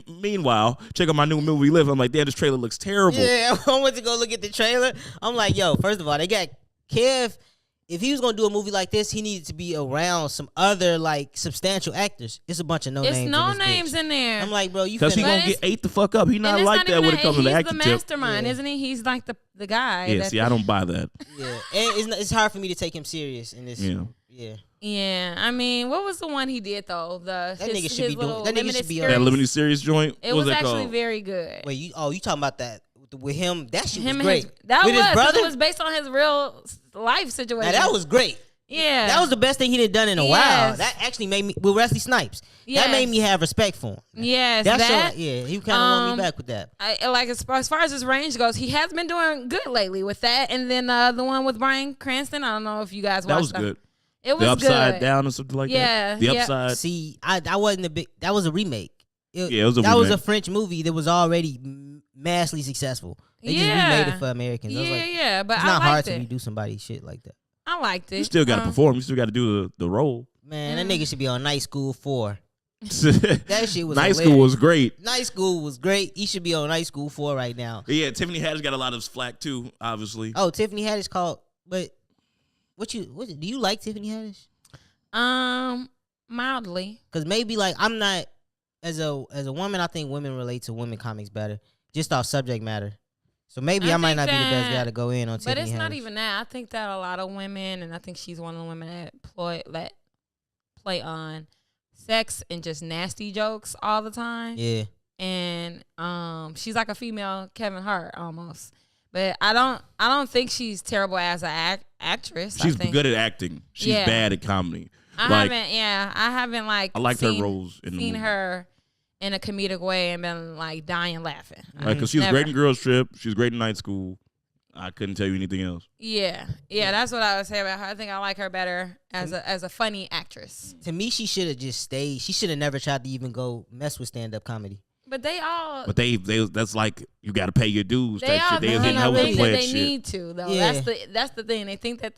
Meanwhile, check out my new movie, Live. I'm like, "Damn, this trailer looks terrible." Yeah, I went to go look at the trailer. I'm like, yo, first of all, they got Kev. If he was gonna do a movie like this, he needed to be around some other like substantial actors. It's a bunch of no It's names. no in this names bitch. in there. I'm like, bro, you Because he finna. gonna But get ate the fuck up. He And not it's like that when even it comes to the he's acting the tip. mastermind, Yeah. isn't he? He's like the guy. Yeah, that- see, I don't buy that. Yeah, and it's hard for me to take him serious in this. Yeah. Yeah. Yeah, I mean, what was the one he did though? That nigga should be doing- that nigga limited should be on- series. That limited series joint. It What was that actually called? very good. Wait, you talking about that with him? That shit Him was and great. his, that with was his brother. it was based on his real life situation. Now, that was great. yeah. That was the best thing he done in a while. Yes. That actually made me with Wesley Snipes. Yes. That made me have respect for him. yes. That's that yeah, he kind of won me um, back with that. I like as far as his range goes, he has been doing good lately with that. And then the one with Bryan Cranston, I don't know if you guys watched That was good. It was The Upside good. Down or something like Yeah, that. The yeah. Upside. See, I wasn't a big. That was a remake. Yeah, it was a that was a remake. French movie that was already massively successful. They just Yeah. remade it for Americans. I was like, Yeah, but it's I not hard liked to it. redo somebody shit like that. I liked it. You still got to perform. You still got to do the role. Man, that nigga should be on Night School 4. That That shit was Night hilarious. School was great. Night School was great. He should be on Night School 4 right now. Yeah, Tiffany Haddish got a lot of flack too, obviously. Oh, Tiffany Haddish called. But do you like Tiffany Haddish? Mildly. Because maybe like I'm not as a woman. I think women relate to women comics better, just off subject matter. So maybe I might think not be the best that- guy to go in on But Tiffany it's not Haddish. even that. I think that a lot of women, and I think she's one of the women that play on sex and just nasty jokes all the time. Yeah. And she's like a female Kevin Hart almost. But I don't think she's terrible as an actress. She's I think. good at acting. She's Yeah. bad at comedy. I like, haven't like I liked her seen- roles in the seen movie. her in a comedic way and been like dying laughing. Because she was Never. great in Girls Trip. She was great in Night School. I couldn't tell you anything else. Yeah, that's what I would say about her. I think I like her better as a funny actress. To me, she should have just stayed. She should have never tried to even go mess with stand up comedy. But they all But they that's like you got to pay your dues. they Type all shit. They think didn't help that with the play they shit. need to though. Yeah. That's the thing. They think that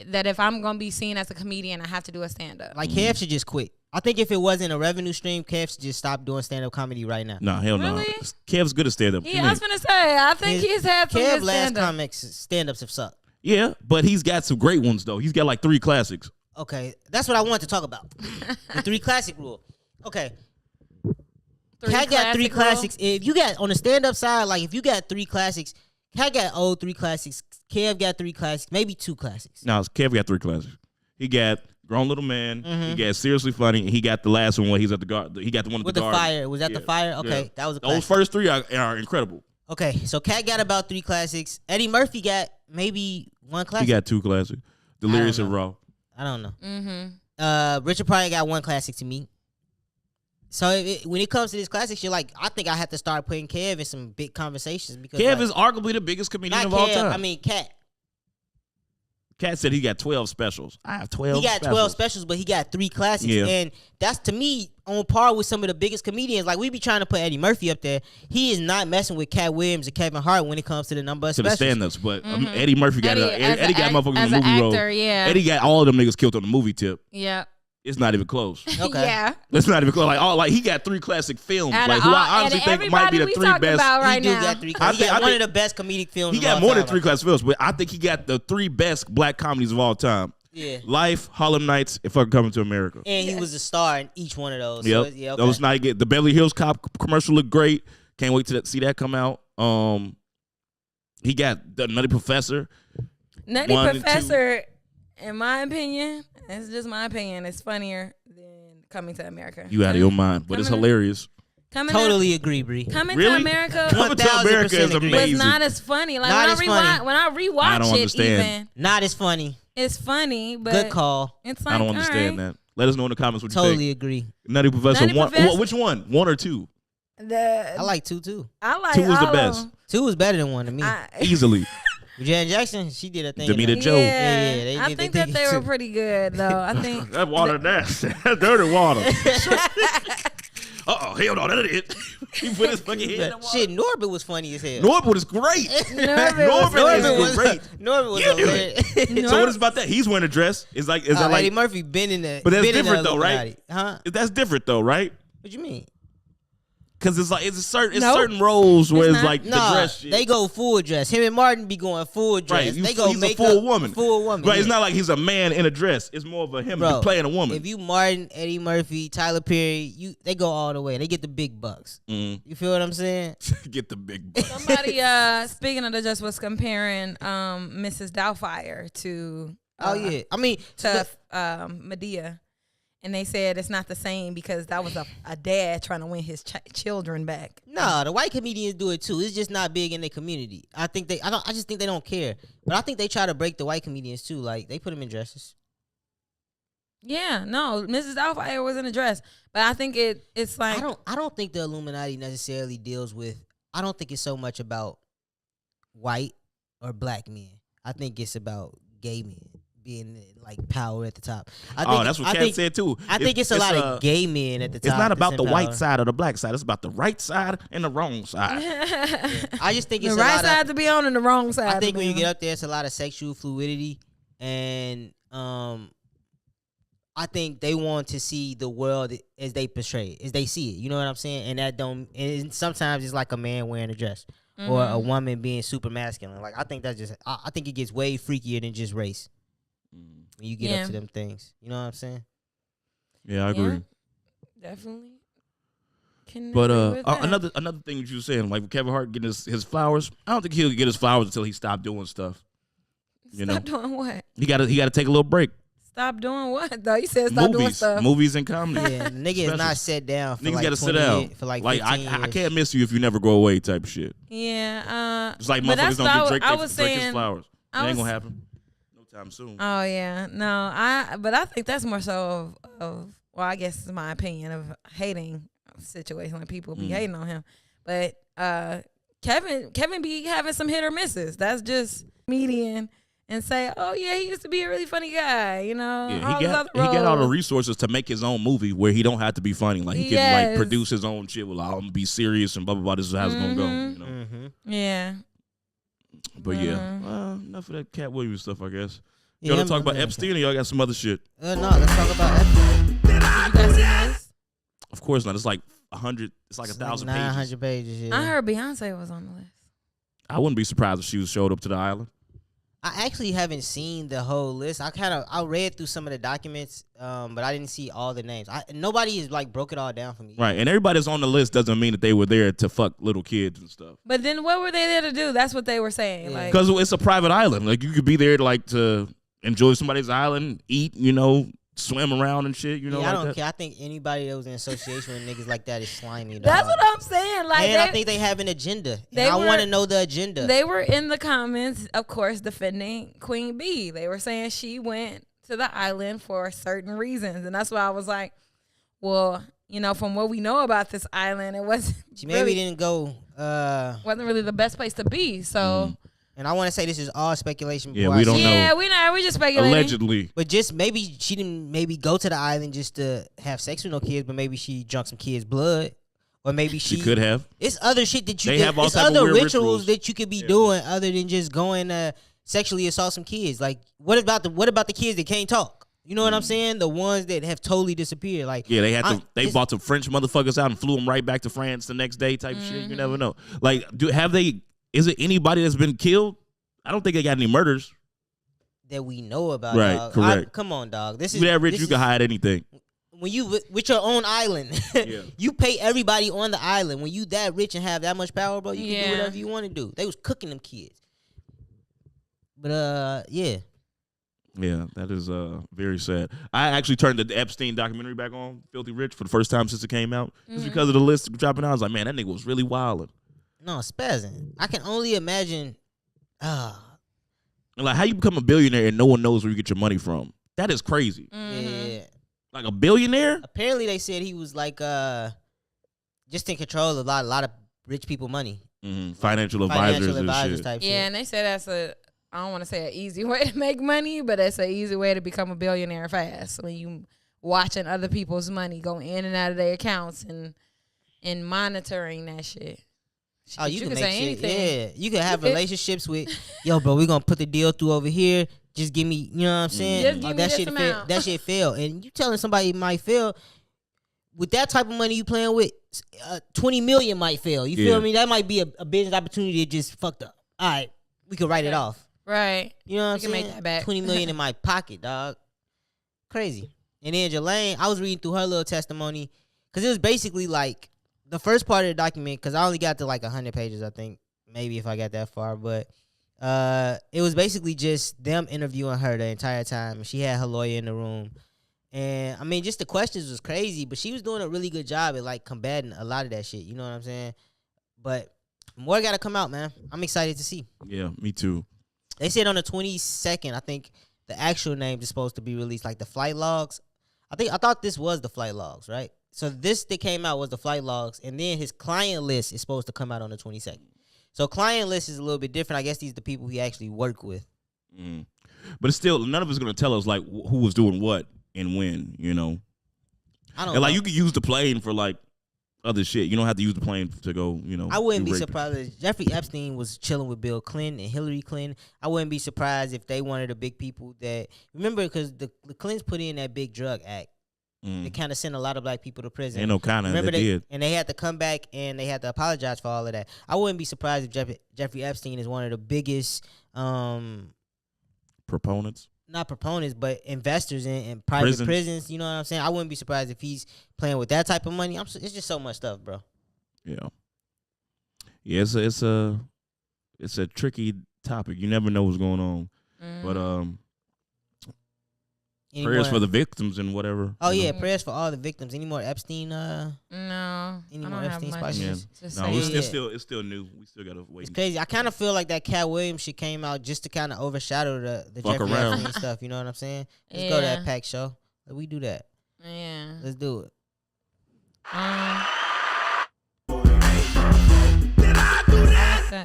that if I'm gonna be seen as a comedian, I have to do a stand up. Like Kev should just quit. I think if it wasn't a revenue stream, Kev should just stop doing stand up comedy right now. Nah, hell no. Really? Kev's good at stand up. Yeah, I was gonna say. I think he's had some Kev good last stand up. comics stand ups have sucked. Yeah, but he's got some great ones though. He's got like 3 classics. Okay, that's what I wanted to talk about. The 3 classic rule. Okay. Cat got 3 classics. If you got on the stand up side, like if you got 3 classics, Cat got old 3 classics. Kev got 3 classics, maybe 2 classics. No, Kev got 3 classics. He got Grown Little Man. He got Seriously Funny. And he got the last one where he's at the guard. He got the one at With the the garden. fire. Was that the fire? Okay, Yeah. that was a classic. Those first 3 are incredible. Okay, so Cat got about 3 classics. Eddie Murphy got maybe 1 classic. He got 2 classics. Delirious and Raw. I don't know. Mm-hmm. Richard Pryor got 1 classic to me. So when it comes to this classic shit, like I think I have to start putting Kev in some big conversations because Kev like, is arguably the biggest comedian not of all Kev, time. I mean Cat. Cat said he got 12 specials. I have 12 He got 12 specials, but he got 3 classics. Yeah. And that's, to me, on par with some of the biggest comedians. Like, we be trying to put Eddie Murphy up there. He is not messing with Cat Williams or Kevin Hart when it comes to the number of to the specials. stand-ups. But Eddie Murphy got Eddie got motherfuckers as in the an movie actor, role. yeah. Eddie got all of them niggas killed on the movie tip. Yeah. It's not even close. Okay. Yeah. It's not even close. Like he got 3 classic films. Out Like of who all- I honestly out of think might be the everybody we 3 talking best. about right He do now. got 3 I classics. He think- got I one think- of the best comedic films He of got all more time, than 3 classic films, but I think he got the 3 best black comedies of all time. Yeah. Life, Harlem Nights, and fucking Coming to America. And he was a star in each one of those. Yep. So, yeah, okay. Those not get the Beverly Hills Cop commercial looked great. Can't wait to see that come out. He got the Nutty Professor. Nutty 1 and 2. Professor, in my opinion, it's just my opinion, it's funnier than Coming to America. You out of your mind, but it's Coming- hilarious. Totally agree, Bree. Coming Really? to America Coming to America is 1000% agree. was amazing. not as funny. Like Not as funny. when I rewatch I don't it, understand. even Not as funny. it's funny, but Good call. it's like I don't understand that. Let us know in the comments what you Totally think. agree. Nutty Professor. Nutty One, Professor- which one? 1 or 2? I like 2 too. I like 2 was the all best. of them. 2 was better than 1 to me. Easily. Janet Jackson, she did a thing. Demeter in that. Joe. Yeah, I they think did that they too. were pretty good though. I think That water, that's dirty water. Uh-oh, hell no, that ain't it. He put his fucking head in the water. Shit, Norbit was funny as hell. Norbit is great. Norbit is great. Norbit was You do hilarious. So what is about that? He's wearing a dress. Is that Eddie like? Murphy been in the. But that's been in the different though, right? Illuminati. Huh? That's different though, right? What you mean? Because it's like it's certain Nope. roles where It's it's not. like the Nah, dress shit. they go full dress. Him and Martin be going full dress. Right, They go he's a makeup, full woman. Full woman. Right, it's yeah. not like he's a man in a dress. It's more of a him Bro, playing a woman. If you Martin, Eddie Murphy, Tyler Perry, they go all the way. They get the big bucks. Mm. You feel what I'm saying? Get the big butt. somebody speaking of the just was comparing Mrs. Doubtfire to Oh yeah. I mean, to Medea. And they said it's not the same because that was a dad trying to win his children back. nah, the white comedians do it too. It's just not big in their community. I just think they don't care. But I think they try to break the white comedians too. Like they put them in dresses. Yeah, no, Mrs. Doubtfire was in a dress, but I think it's like I don't think the Illuminati necessarily deals with. I don't think it's so much about white or black men. I think it's about gay men being like power at the top. That's what Kat said too. I think it's a lot of gay men at the top. It's not that's about in the power. white side or the black side. It's about the right side and the wrong side. I just think the it's a right lot side of, to be on and the wrong side. I think to when be you get on. up there, it's a lot of sexual fluidity, and I think they want to see the world as they portray it, as they see it. You know what I'm saying? And that don't. And sometimes it's like a man wearing a dress or a woman being super masculine. Like I think that's just. I think it gets way freakier than just race when you get up to them things. You know what I'm saying? Yeah, I agree. Definitely. Can But agree with that. another thing that you were saying, like Kevin Hart getting his flowers. I don't think he'll get his flowers until he stopped doing stuff. You Stop know, doing what? he got to take a little break. Stop doing what though? You said stop doing stuff. Movies and comedy. Yeah, nigga is not set down. For Niggas like got to sit 20 down years, for like I 15 years. can't miss you if you never go away type of shit. Yeah. It's like but motherfuckers that's don't what get Drake, I was Drake his saying. flowers. It I ain't was- gonna happen no time soon. Oh yeah, no, but I think that's more so of well, I guess it's my opinion of hating situation when people be hating on him. But Kevin be having some hit or misses. That's just comedian and say, oh yeah, he used to be a really funny guy, you know. Yeah, he got all the resources to make his own movie where he don't have to be funny. Like he can like produce his own shit. Well, I'm gonna be serious and blah blah blah. This is how it's gonna go. You know? Yeah. But yeah, enough of that Cat Williams stuff, I guess. Y'all I'm- talk about I'm- Epstein or y'all got some other shit? No, let's talk about Epstein. Did you guys see this? Of course not. It's like 100. It's like It's 1,000 like pages. 900 pages. Yeah. I heard Beyonce was on the list. I wouldn't be surprised if she was showed up to the island. I actually haven't seen the whole list. I read through some of the documents, but I didn't see all the names. Nobody has like broke it all down for me. Right, and everybody that's on the list doesn't mean that they were there to fuck little kids and stuff. But then what were they there to do? That's what they were saying. Yeah. Like, Because it's a private island. Like you could be there to like to enjoy somebody's island, eat, swim around and shit. Yeah, Like I don't that. care. I think anybody that was in association with niggas like that is slimy. Dog. that's what I'm saying. Like, And I think they have an agenda. they And I want to were- know the agenda. they were in the comments, of course, defending Queen Bee. They were saying she went to the island for certain reasons, and that's why I was like, well, from what we know about this island, it wasn't She maybe really, didn't go. wasn't really the best place to be. So And I want to say this is all speculation. Yeah, before we I don't say- know. yeah, we're just speculating. Allegedly. But just maybe she didn't maybe go to the island just to have sex with no kids, but maybe she drunk some kids' blood. Or maybe She could have. It's other shit that you They could, have all it's type of other weird rituals rituals. that you could be doing other than just going to sexually assault some kids. Like what about the kids that can't talk? You know what I'm saying? The ones that have totally disappeared. Like Yeah, they had I- to. They it's- bought some French motherfuckers out and flew them right back to France the next day. Type shit. You never know. Like, is it anybody that's been killed? I don't think they got any murders. that we know about. Right, Dog. correct. Come on, dog. This is You that rich, this you is- can hide anything. When you with your own island, Yeah. you pay everybody on the island. When you that rich and have that much power, bro, you can Yeah. do whatever you want to do. They was cooking them kids. But yeah. Yeah, that is very sad. I actually turned the Epstein documentary back on, Filthy Rich, for the first time since it came out. Just because of the list dropping out. I was like, man, that nigga was really wildin'. No, spazzing. I can only imagine. And like, how you become a billionaire and no one knows where you get your money from? That is crazy. Yeah. Like a billionaire? Apparently, they said he was like just in control of a lot of rich people money. Financial advisors and shit. type shit. Yeah, and they say that's I don't want to say an easy way to make money, but it's an easy way to become a billionaire fast when you watching other people's money go in and out of their accounts and monitoring that shit. Oh, you can make say shit. anything. Yeah, you can have relationships with, yo, bro, we're gonna put the deal through over here. Just give me, you know what I'm saying? Just give me that this shit amount. That shit fail. And you telling somebody it might fail with that type of money you playing with, 20 million might fail. You Yeah. feel me? That might be a business opportunity that just fucked up. All right, we could write it off. Right. You know what I'm We can saying? make that back. 20 million in my pocket, dog. Crazy. And then Jelaine, I was reading through her little testimony because it was basically like the first part of the document, because I only got to like 100 pages, I think, maybe if I got that far. But it was basically just them interviewing her the entire time. She had her lawyer in the room. And, I mean, just the questions was crazy, but she was doing a really good job at, like, combating a lot of that shit. You know what I'm saying? But more got to come out, man. I'm excited to see. Yeah, me too. They said on the 22nd, I think the actual name is supposed to be released, like the flight logs. I thought this was the flight logs, right? So this that came out was the flight logs, and then his client list is supposed to come out on the 22nd. So client list is a little bit different. I guess these are the people he actually work with. But it's still, none of it's going to tell us, like, who was doing what and when, you know? I don't And, like, know. you could use the plane for, like, other shit. You don't have to use the plane to go, you know. I wouldn't do be rape. surprised if Jeffrey Epstein was chilling with Bill Clinton and Hillary Clinton. I wouldn't be surprised if they one of the big people that, remember, because the Clintons put in that big drug act. They kind of sent a lot of black people to prison. Ain't no kind of, Remember they did. And they had to come back and they had to apologize for all of that. I wouldn't be surprised if Jeffrey Epstein is one of the biggest, Proponents. not proponents, but investors in private prisons. You know what I'm saying? I wouldn't be surprised if he's playing with that type of money. It's just so much stuff, bro. Yeah. Yeah, it's a tricky topic. You never know what's going on. But Any prayers more- for the victims and whatever. Oh you yeah, know. prayers for all the victims. Any more Epstein? No. Any I more don't have Epstein much spices? Yeah. to No, say. it's still new. We still gotta wait. It's crazy. I kind of feel like that Cat Williams shit came out just to kind of overshadow the Fuck Jeffrey around. Epstein stuff. You know what I'm saying? Let's go to that Yeah. pack show. We do that. Yeah. Let's do it.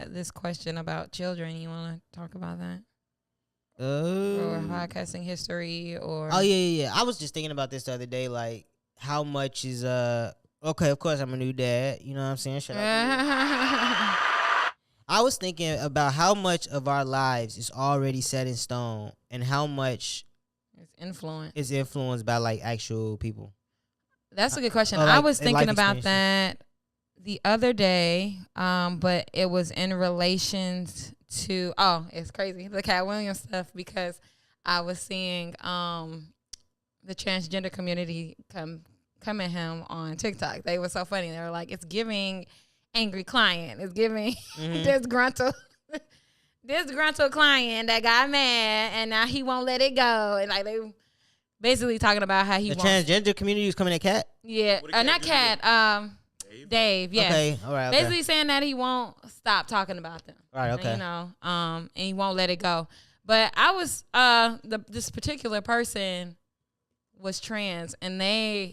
This question about children. You want to talk about that? Or Oh podcasting history or yeah. I was just thinking about this the other day. Like, how much is okay? Of course, I'm a new dad. You know what I'm saying? Shut up. I I was thinking about how much of our lives is already set in stone and how much It's influence. is influenced by like actual people. That's a good question. Like, I was thinking life about experiences. that the other day, but it was in relations to it's crazy, the Katt Williams stuff, because I was seeing the transgender community come at him on TikTok. They were so funny. They were like, it's giving angry client. It's giving disgruntled client that got mad and now he won't let it go. And like they basically talking about how he The won't. transgender community is coming at Katt. Yeah, What did not Katt Katt. Dave. Yeah. Okay, all right. Okay. Basically saying that he won't stop talking about them. Right, okay. You know, and he won't let it go. But I was this particular person was trans, and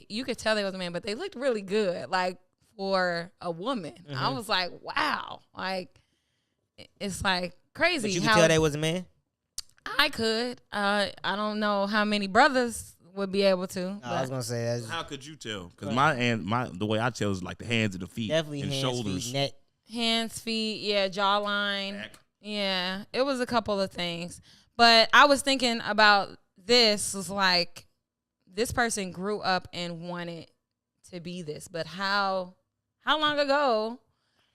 you could tell they was a man, but they looked really good, like for a woman. I was like, wow, like it's like crazy. But you could how tell they was a man. I could. I don't know how many brothers would be able to. No, I was gonna say that's How could you tell? Because my the way I tell is like the hands and the feet, definitely and hands, shoulders. feet, neck. Hands, feet, yeah, jawline. Back. Yeah, it was a couple of things. But I was thinking about this, was like, this person grew up and wanted to be this. But how long ago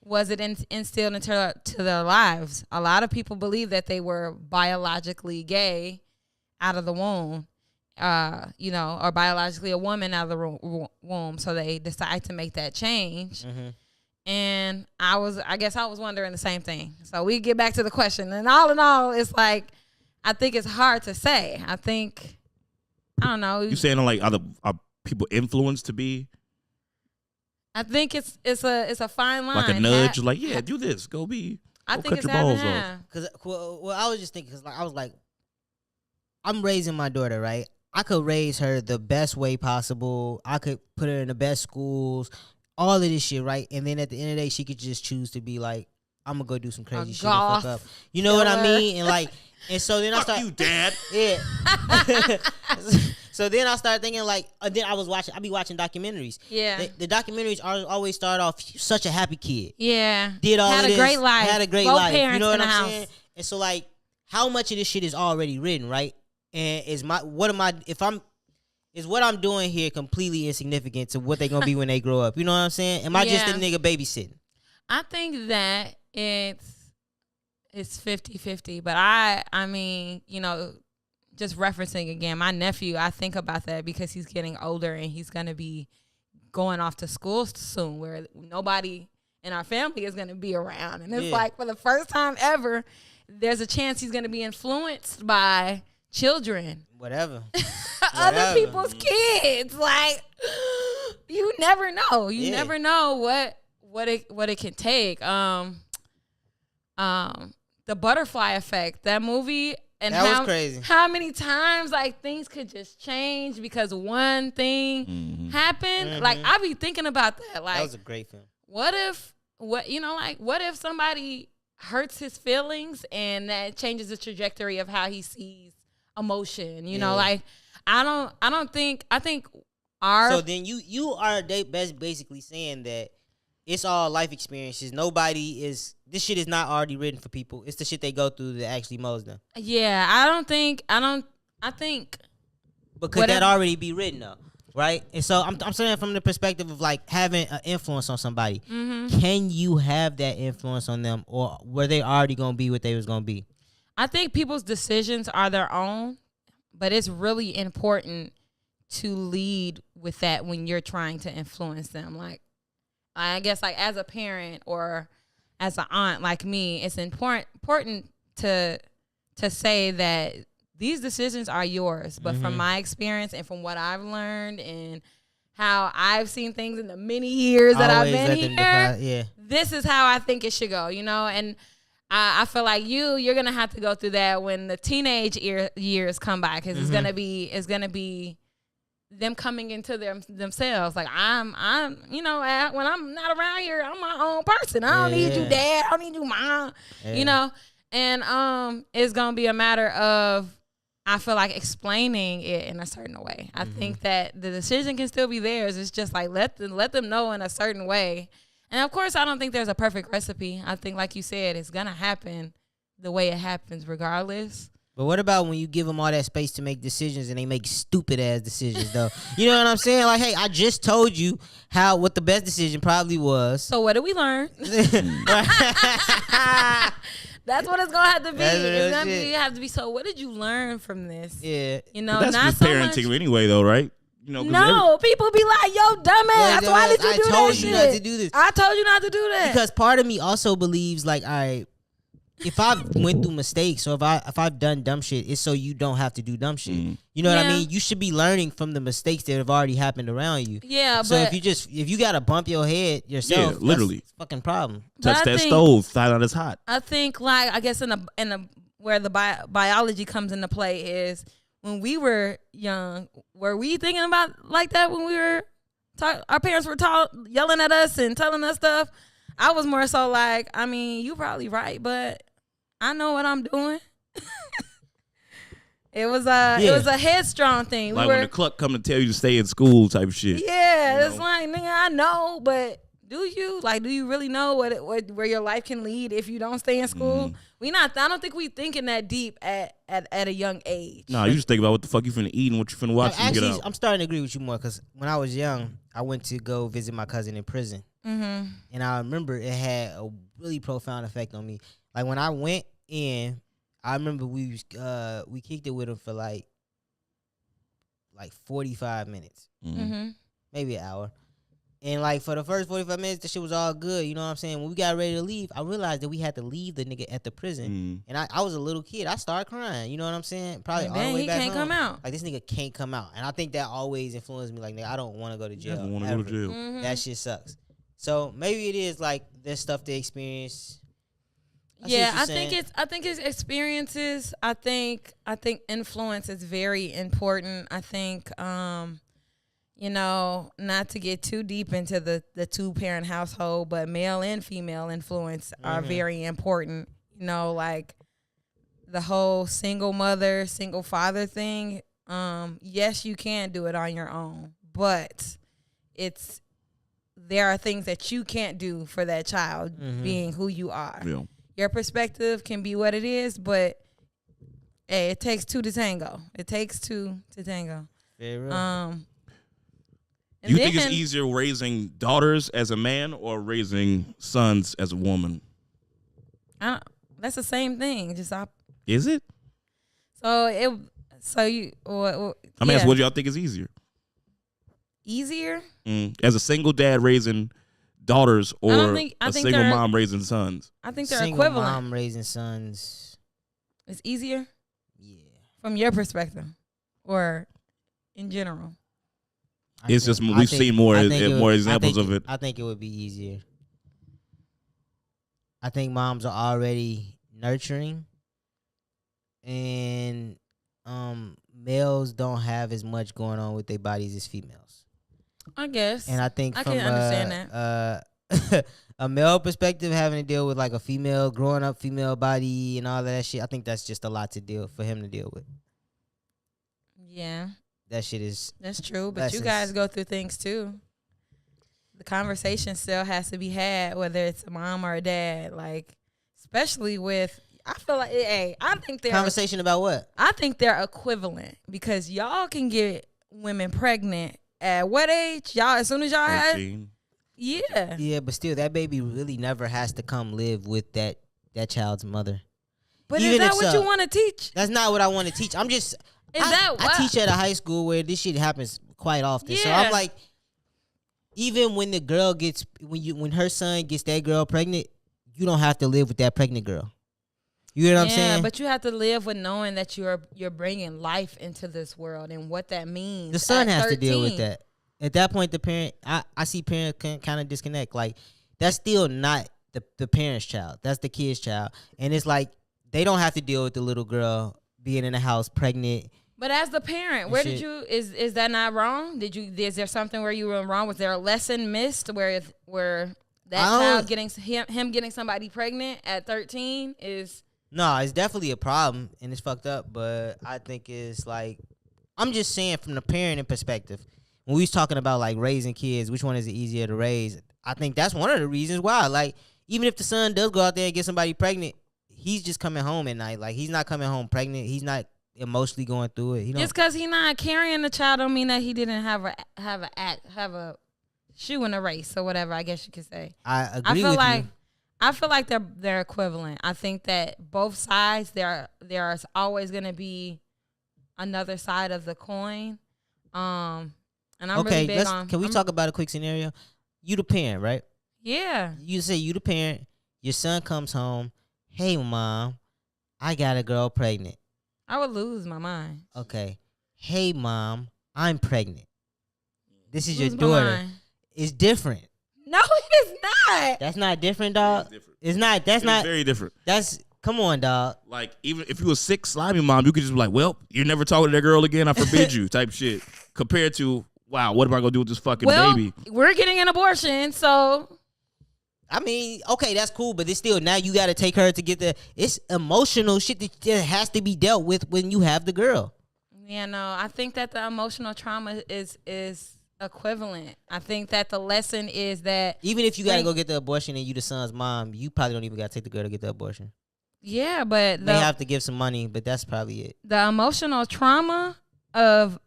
was it instilled into their lives? A lot of people believe that they were biologically gay out of the womb, or biologically a woman out of the womb. So they decide to make that change. And I guess I was wondering the same thing. So we get back to the question. And all in all, it's like, I think it's hard to say. I don't know. You saying like are people influenced to be I think it's a fine line. like a nudge, like do this, go be. I go think cut it's your balls half and off. half. Cause I was just thinking, cause like I was like, I'm raising my daughter, right? I could raise her the best way possible. I could put her in the best schools, all of this shit, right? And then at the end of the day, she could just choose to be like, I'm gonna go do some crazy shit and fuck up. You know what I mean? And like, and so then Fuck you, Dad. yeah. So then I started thinking like, then I be watching documentaries. Yeah. The documentaries always start off such a happy kid. Yeah. Did all had of a this, great life. had a great Both life. Parents You know what in the I'm house. saying? And so like, how much of this shit is already written, right? And is what I'm doing here completely insignificant to what they gonna be when they grow up? You know what I'm saying? Am I just a Yeah. nigga babysitting? I think that it's 50-50, but I mean, just referencing again, my nephew, I think about that because he's getting older and he's going to be going off to school soon where nobody in our family is going to be around. And it's like for the first time ever, there's a chance he's going to be influenced by children. Whatever. Other people's kids. Like, you never know. You never know what it can take. The Butterfly Effect, that movie, and That was crazy. How many times like things could just change because one thing happened? Like I be thinking about that. Like That was a great film. what if somebody hurts his feelings and that changes the trajectory of how he sees emotion? I think our So then you are basically saying that it's all life experiences. This shit is not already written for people. It's the shit they go through that actually molds them. Yeah, I think But could that already be written though? Right? And so I'm saying from the perspective of like having an influence on somebody. Can you have that influence on them, or were they already gonna be what they was gonna be? I think people's decisions are their own, but it's really important to lead with that when you're trying to influence them. Like, I guess like as a parent or as an aunt like me, it's important to say that these decisions are yours. But from my experience and from what I've learned and how I've seen things in the many years that I've been here, this is how I think it should go, And I feel like you're gonna have to go through that when the teenage years come by, because it's gonna be them coming into themselves. Like when I'm not around here, I'm my own person. I don't need you, Dad. I don't need you, Mom. And it's gonna be a matter of, I feel like, explaining it in a certain way. I think that the decision can still be theirs. It's just like let them know in a certain way. And of course, I don't think there's a perfect recipe. I think, like you said, it's gonna happen the way it happens, regardless. But what about when you give them all that space to make decisions and they make stupid ass decisions though? You know what I'm saying? Like, hey, I just told you what the best decision probably was. So what did we learn? That's what it's gonna have to be. It's gonna have to be. So what did you learn from this? Yeah, you know, But that's not just so parenting much. anyway, though, right? You know, No, people be like, "Yo, dumbass, why did you do that shit?" I told you not to do this. I told you not to do that. Because part of me also believes, like, all right, if I've went through mistakes or if I've done dumb shit, it's so you don't have to do dumb shit. You know what I mean? You should be learning from the mistakes that have already happened around you. Yeah, so but if you gotta bump your head yourself, literally, that's a fucking problem. touch that stove, find out it's hot. I think, like, I guess in a where the biology comes into play is when we were young. Were we thinking about like that when we were our parents were yelling at us and telling us stuff? I was more so like, I mean, you probably right, but I know what I'm doing. It was a headstrong thing. Like when the clock come to tell you to stay in school type shit. Yeah, it's like, nigga, I know, but do you? Like, do you really know where your life can lead if you don't stay in school? I don't think we thinking that deep at a young age. No, you just think about what the fuck you finna eat and what you finna watch. Actually, I'm starting to agree with you more because when I was young, I went to go visit my cousin in prison. Mm-hmm. And I remember it had a really profound effect on me. Like when I went in, I remember we kicked it with him for like 45 minutes, maybe an hour. And like for the first 45 minutes, the shit was all good. You know what I'm saying? When we got ready to leave, I realized that we had to leave the nigga at the prison. And I was a little kid. I started crying. You know what I'm saying? Probably all the way back home. He can't come out. Like this nigga can't come out. And I think that always influenced me. Like, nigga, I don't want to go to jail. I don't want to go to jail. Mm-hmm. That shit sucks. So maybe it is like this stuff they experience. I think it's experiences. I think influence is very important. I think not to get too deep into the two parent household, but male and female influence are very important. You know, like the whole single mother, single father thing. Yes, you can do it on your own, but there are things that you can't do for that child being who you are. Yeah. Your perspective can be what it is, but hey, it takes two to tango. It takes two to tango. Very real. Do you think it's easier raising daughters as a man or raising sons as a woman? That's the same thing. Is it? What what do y'all think is easier? Easier? As a single dad raising daughters or a single mom raising sons? I think they're single equivalent. Mom raising sons. It's easier? Yeah. From your perspective or in general? We've seen more examples of it. I think it would be easier. I think moms are already nurturing, and males don't have as much going on with their bodies as females. I guess. And I think I from can understand that. A male perspective, having to deal with like a female, growing up female body and all that shit, I think that's just a lot for him to deal with. Yeah. That shit is. That's true, but you guys go through things too. The conversation still has to be had, whether it's a mom or a dad. Like, especially with, I feel like, hey, I think they're conversation about what? I think they're equivalent because y'all can get women pregnant at what age? Y'all, as soon as y'all 13. have, yeah, yeah, but still, that baby really never has to come live with that child's mother. But Even is that if what so. you want to teach? That's not what I want to teach. I'm just. I teach at a high school where this shit happens quite often. Yeah. So I'm like, even when the girl when her son gets that girl pregnant, you don't have to live with that pregnant girl. You know what I'm saying? Yeah, but you have to live with knowing that you're bringing life into this world and what that means. The son has 13. to deal with that. At that point, the parent, I see parents can kind of disconnect. Like, that's still not the parent's child. That's the kid's child. And it's like, they don't have to deal with the little girl being in the house pregnant. But as the parent, where did you is that not wrong? Is there something where you were wrong? Was there a lesson missed where that child getting getting somebody pregnant at 13 is? No, it's definitely a problem and it's fucked up. But I think it's like, I'm just saying from the parenting perspective, when we was talking about like raising kids, which one is it easier to raise? I think that's one of the reasons why. Like, even if the son does go out there and get somebody pregnant, he's just coming home at night. Like, he's not coming home pregnant. He's not emotionally going through it. Just because he's not carrying the child don't mean that he didn't have a shoe in a race or whatever, I guess you could say. I agree with you. I feel like they're equivalent. I think that both sides, there's always going to be another side of the coin. And I'm really big on. Can we talk about a quick scenario? You the parent, right? Yeah. You say you the parent. Your son comes home. Hey, mom, I got a girl pregnant. I would lose my mind. Okay. Hey, mom, I'm pregnant. This is your Lose my daughter. mind. It's different. No, it is not. That's not different, dog. different. It's not. That's not very different. That's come on, dog. Like, even if you a sick, slimy mom, you could just be like, well, you're never talking to that girl again. I forbid you type shit. Compared to, wow, what am I going to do with this fucking baby? We're getting an abortion, so. I mean, okay, that's cool, but it's still, now you got to take her to get it's emotional shit that has to be dealt with when you have the girl. Yeah, no, I think that the emotional trauma is equivalent. I think that the lesson is that even if you got to go get the abortion and you the son's mom, you probably don't even got to take the girl to get the abortion. Yeah, but they have to give some money, but that's probably it. The emotional trauma of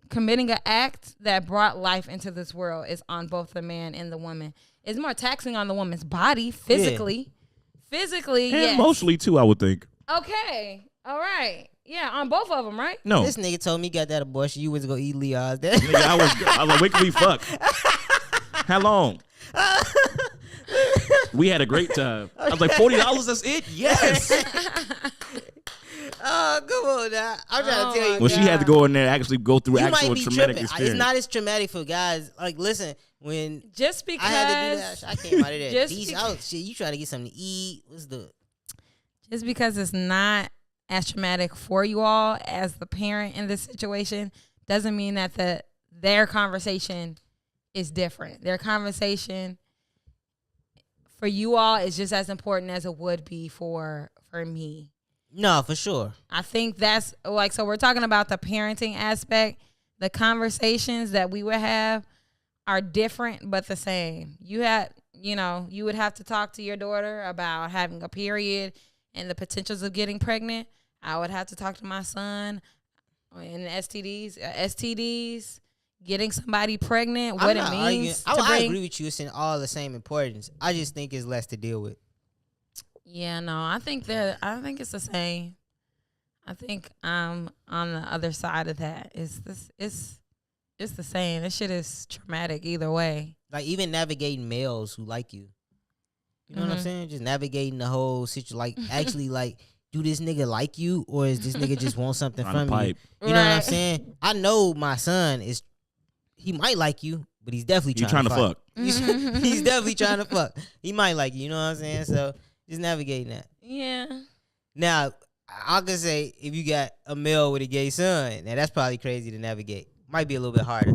committing an act that brought life into this world is on both the man and the woman. It's more taxing on the woman's body physically. Yeah. Physically, and yes. emotionally too, I would think. Okay. All right. Yeah, on both of them, right? No. This nigga told me he got that abortion. You was going to eat Leon's. Nigga, I was like, when can we fuck? How long? We had a great time. I was like, $40, that's it? Yes. Oh, come on now. I'm trying to tell you. Well, she had to go in there and actually go through actual traumatic experience. It's not as traumatic for guys. Like, listen, when just because I had to do that, I came out of there. Peace out. Shit, you try to get something to eat. What's the? Just because it's not as traumatic for you all as the parent in this situation doesn't mean that their conversation is different. Their conversation for you all is just as important as it would be for me. No, for sure. I think that's like, so we're talking about the parenting aspect. The conversations that we would have are different but the same. You would have to talk to your daughter about having a period and the potentials of getting pregnant. I would have to talk to my son and STDs, getting somebody pregnant, what it means. I agree with you. It's in all the same importance. I just think it's less to deal with. Yeah, no, I think it's the same. I think I'm on the other side of that. It's the same. This shit is traumatic either way. Like, even navigating males who like you. You know what I'm saying? Just navigating the whole situation. Like, actually, like, do this nigga like you, or is this nigga just want something from you? You know what I'm saying? I know my son he might like you, but he's definitely trying to fuck. He's definitely trying to fuck. He might like you know what I'm saying? So just navigating that. Yeah. Now, I could say if you got a male with a gay son, now that's probably crazy to navigate. Might be a little bit harder.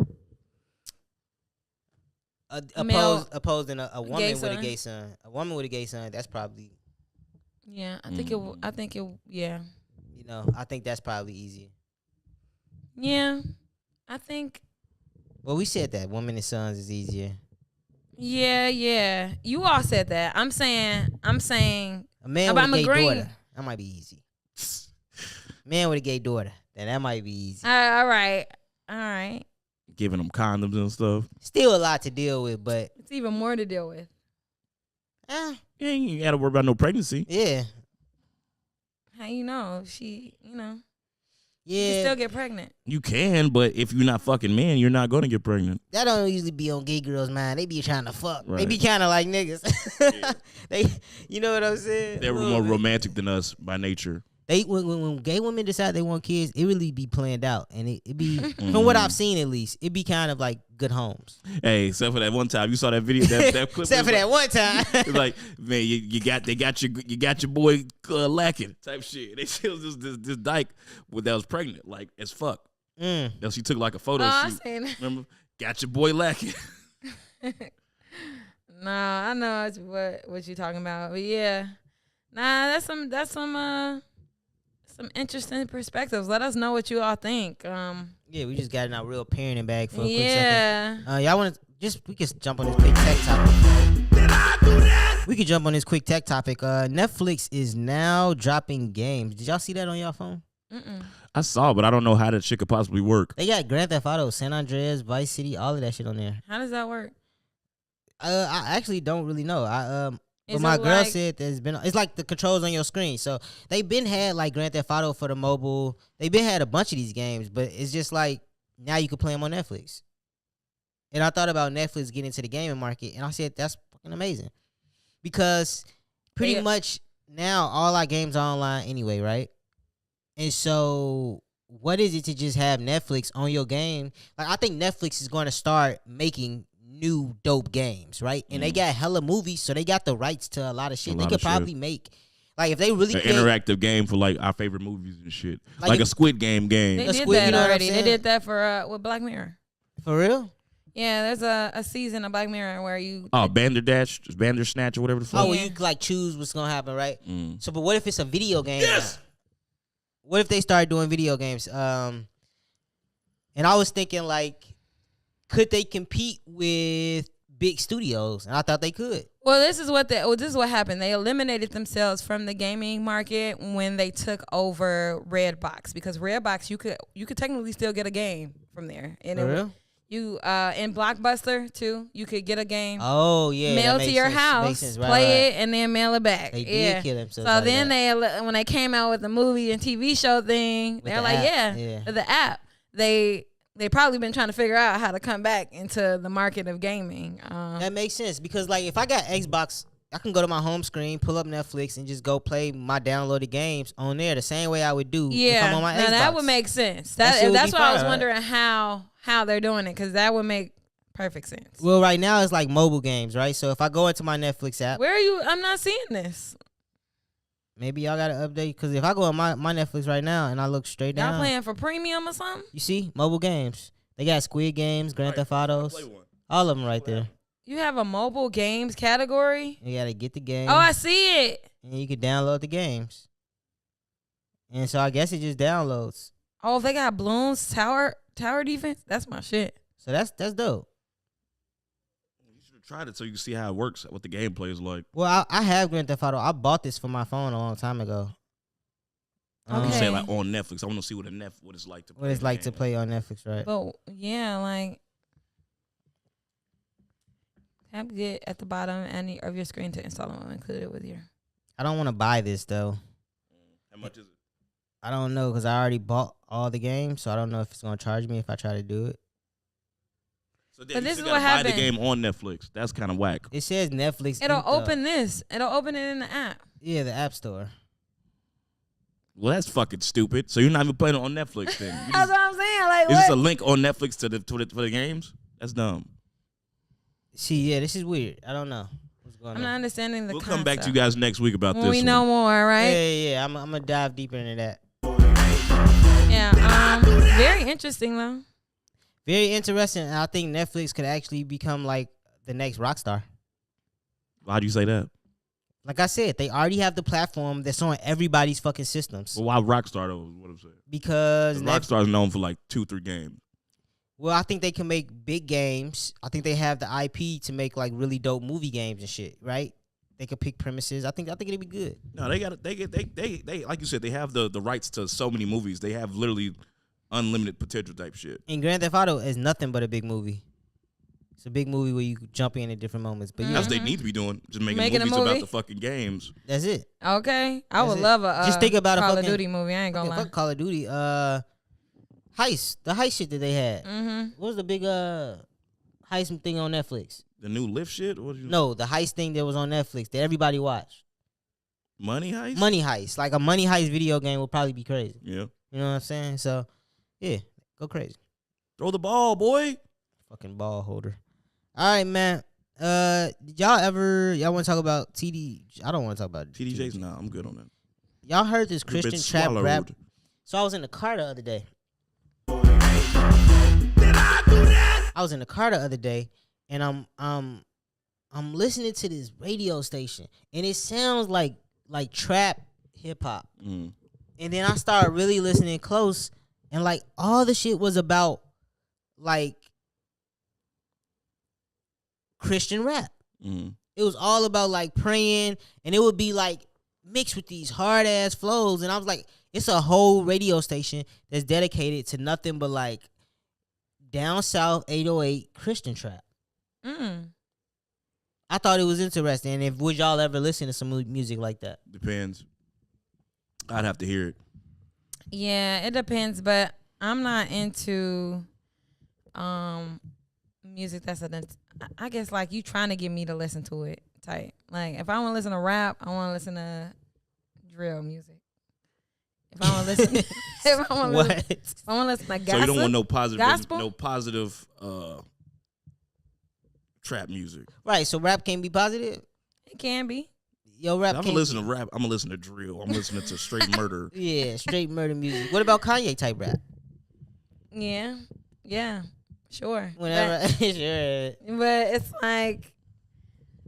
Opposed than a woman with a gay son. A woman with a gay son, that's probably. Yeah, I think it. Yeah. You know, I think that's probably easier. Yeah, I think. Well, we said that women and sons is easier. Yeah. You all said that. I'm saying. A man with a gay daughter, that might be easy. Man with a gay daughter, then that might be easy. All right. Giving them condoms and stuff. Still a lot to deal with, but it's even more to deal with. You ain't got to worry about no pregnancy. Yeah. How you know? She, Yeah. You can still get pregnant. You can, but if you're not fucking men, you're not going to get pregnant. That don't usually be on gay girls' mind. They be trying to fuck. Right. They be kind of like niggas. Yeah. You know what I'm saying? They're more romantic than us by nature. When gay women decide they want kids, it really be planned out, and it be from what I've seen at least, it be kind of like good homes. Hey, except for that one time you saw that video, that clip. Except for that one time, it's like, man, you got your boy lacking type shit. They still this dyke that was pregnant, like as fuck. Now she took like a photo shoot. Remember, got your boy lacking. Nah, I know what you're talking about, but yeah, nah, that's some interesting perspectives. Let us know what you all think. Yeah, we just got in our real parenting bag for a quick second. Y'all want to we can jump on this quick tech topic. We could jump on this quick tech topic. Netflix is now dropping games. Did y'all see that on your phone? I saw, but I don't know how that shit could possibly work. They got Grand Theft Auto, San Andreas, Vice City, all of that shit on there. How does that work? I actually don't really know. But Is my it girl like- said it's like the controls on your screen. So they've been had like Grand Theft Auto for the mobile. They've been had a bunch of these games, but it's just like now you can play them on Netflix. And I thought about Netflix getting into the gaming market, and I said that's fucking amazing because pretty much now all our games are online anyway, right? And so what is it to just have Netflix on your game? Like I think Netflix is going to start making new dope games, right? And they got hella movies, so they got the rights to a lot of shit. They could probably make, like, if they really an interactive game for like our favorite movies and shit, Like like if- a Squid Game game. They That's did what- that you know what I'm already. They saying? did that for with Black Mirror. For real? Yeah, there's a season of Black Mirror where you. Oh, Bandersnatch or whatever the fuck. Oh, well, you like choose what's gonna happen, right? Mm. So, but what if it's a video game? Yes! What if they start doing video games? And I was thinking, like, could they compete with big studios? And I thought they could. Well, this is what happened. They eliminated themselves from the gaming market when they took over Redbox, because Redbox you could technically still get a game from there. And For real? You in Blockbuster too, you could get a game. Oh yeah, mail that to makes your sense. house, Makes sense. Right, play right. it, and then mail it back. They did yeah. kill themselves So like then that. when they came out with the movie and TV show thing, With they're the like, app, yeah, yeah. with the app. They probably been trying to figure out how to come back into the market of gaming. That makes sense because, like, if I got Xbox, I can go to my home screen, pull up Netflix, and just go play my downloaded games on there the same way I would do if I'm on my now Xbox. that would make sense. That shit would That's be why I was fire, right? wondering how they're doing it, because that would make perfect sense. Well, right now it's like mobile games, right? So if I go into my Netflix app, Where are you? I'm not seeing this. maybe y'all got to update because if I go on my Netflix right now and I look straight Y'all down, playing for premium or something? you see mobile games. They got Squid Games, Grand Theft Autos, all of them right there. You have a mobile games category? You got to get the game, Oh, I see it. and you can download the games. And so I guess it just downloads. Oh, they got Bloons tower defense. That's my shit. So that's dope. You should have tried it so you can see how it works, what the gameplay is like. Well, I have Grand Theft Auto. I bought this for my phone a long time ago. I'm Okay. saying like on Netflix. I want to see what it's like to play. What it's the like to game. play on Netflix, right? But yeah, like tap get at the bottom any of your screen to install them, include it with your. I don't want to buy this though. How much is it? I don't know because I already bought all the games, so I don't know if it's gonna charge me if I try to do it. So But this is buy what the happened. game on Netflix. That's kind of whack. It says Netflix. It'll Info. open this. It'll open it in the app. Yeah, the App Store. Well, that's fucking stupid. So you're not even playing it on Netflix then? You That's just, what I'm saying. Like is this a what? link on Netflix for the games? That's dumb. See, yeah, this is weird. I don't know what's going I'm not on. understanding the We'll concept. come back to you guys next week about when this. we one. know more, Yeah, right? yeah. I'm gonna dive deeper into that. Yeah. Very interesting though. Very interesting. And I think Netflix could actually become like the next Rockstar. Why do you say that? Like I said, they already have the platform that's on everybody's fucking systems. Well, why Rockstar though? Is what I'm saying. Because Rockstar is known for like 2-3 games. well, I think they can make big games. I think they have the IP to make like really dope movie games and shit, right? They could pick premises. I think it'd be good. No, they got it. They like you said, they have the rights to so many movies. They have literally unlimited potential type shit. And Grand Theft Auto is nothing but a big movie. It's a big movie where you jump in at different moments. But yeah, That's what they need to be doing. Just making Making a movies movie. about the fucking games. that's it. Okay. I That's would it. love a Just think about a Call of fucking- Duty movie. I ain't gonna Okay, lie. fuck Call of Duty. Heist. The heist shit that they had. Mm-hmm. What was the big heist thing on Netflix? The new lift shit. What did you? No, the heist thing that was on Netflix that everybody watched. Money heist. Money Heist. Like a Money Heist video game would probably be crazy. Yeah. You know what I'm saying? So, yeah, go crazy. Throw the ball, boy. Fucking ball holder. All right, man. Did y'all want to talk about TD? I don't want to talk about TDJs. Nah, I'm good on that. Y'all heard this You've been Christian trap rap? swallowed. So I was in the car the other day. And I'm listening to this radio station, and it sounds like trap hip hop. Mm. And then I started really listening close, and like all the shit was about like Christian rap. Mm-hmm. It was all about like praying, and it would be like mixed with these hard ass flows. And I was like, it's a whole radio station that's dedicated to nothing but like down south 808 Christian trap. I thought it was interesting. If would y'all ever listen to some music like that? Depends. I'd have to hear it. Yeah, it depends, but I'm not into music that's I guess like you trying to get me to listen to it type. Like if I want to listen to rap, I want to listen to drill music. If I want to listen, if I want to listen to gospel. So you don't want no positive, gospel? Trap music, right? So rap can't be positive. It can be. Yo, rap. I'm gonna listen to rap. I'm gonna listen to drill. I'm listening to straight murder. Yeah, straight murder music. What about Kanye type rap? Yeah, sure. Whenever, sure. But it's like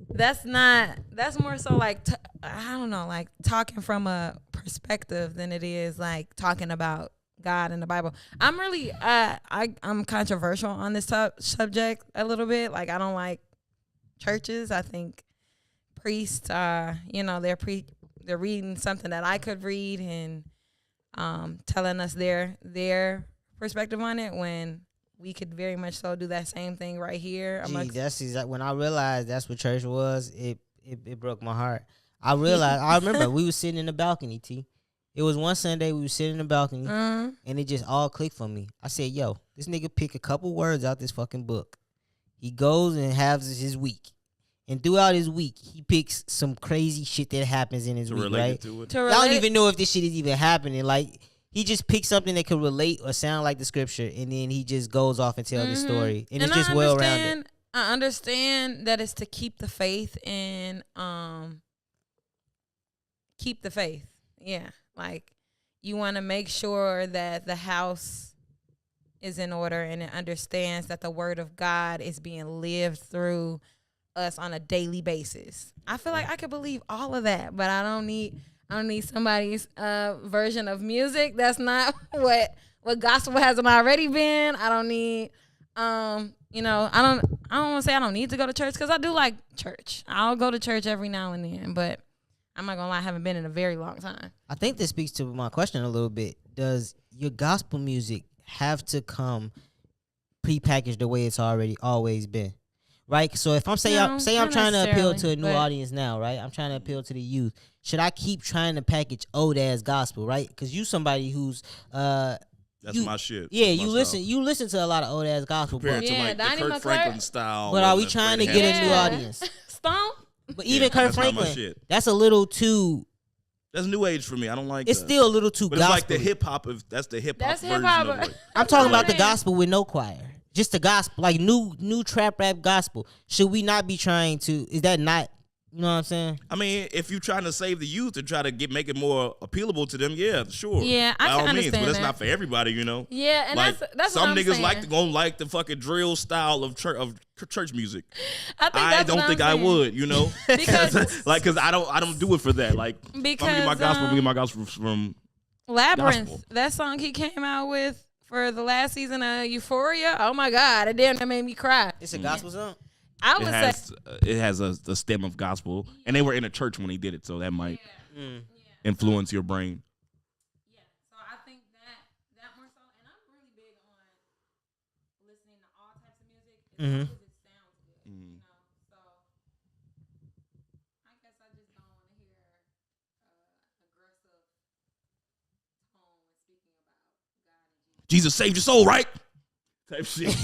that's more so like I don't know, like talking from a perspective than it is like talking about God and the Bible. I'm really I'm controversial on this subject a little bit. Like I don't like churches. I think priests they're reading something that I could read and telling us their perspective on it when we could very much so do that same thing right here. Gee, that's exactly when I realized that's what church was. It broke my heart. I remember we was sitting in the balcony, T. It was one Sunday we was sitting in the balcony, and it just all clicked for me. I said, yo, this nigga pick a couple words out this fucking book. He goes and has his week. And throughout his week, he picks some crazy shit that happens in his week, right? Y'all don't even know if this shit is even happening. Like, he just picks something that could relate or sound like the scripture, and then he just goes off and tells the story. And it's just well-rounded. I understand that it's to keep the faith and keep the faith. Yeah. Like, you want to make sure that the house is in order and it understands that the word of God is being lived through us on a daily basis. I feel like I could believe all of that, but I don't need somebody's version of music. That's not what gospel hasn't already been. I don't need I don't want to say I don't need to go to church because I do like church. I'll go to church every now and then, but I'm not gonna lie, I haven't been in a very long time. I think this speaks to my question a little bit. Does your gospel music have to come prepackaged the way it's always been? Right? So if I'm I'm trying to appeal to a new audience now, right? I'm trying to appeal to the youth. Should I keep trying to package old ass gospel, right? Because you somebody who's that's my shit. Yeah, that's you listen to a lot of old ass gospel. Compared to like the Kirk Franklin style. But are we trying to get a new audience? Stomp. But even Kirk Franklin, that's a little too. That's new age for me. I don't like. It's still a little too. But gospel. It's like the hip hop. That's the hip hop. That's hip hop. I'm talking about the gospel with no choir, just the gospel, like new trap rap gospel. Should we not be trying to? Is that not? You know what I'm saying? I mean, if you're trying to save the youth and try to make it more appealable to them, yeah, sure. Yeah, I can understand but it's that. not for everybody, you know. Yeah, and like, that's some what I'm niggas saying. gonna like the fucking drill style of church music. I don't think I would, you know, because I don't do it for that. Like, because I'm getting my gospel from Labyrinth. gospel. That song he came out with for the last season of Euphoria. Oh my God, that made me cry. It's a gospel song. I would say it has a stem of gospel, and they were in a church when he did it, so that might influence your brain. Yeah, so I think that more so, and I'm really big on listening to all types of music as long as it sounds good, you know. So I guess I just don't want to hear aggressive tone speaking about God and Jesus saved your soul, right? Type shit.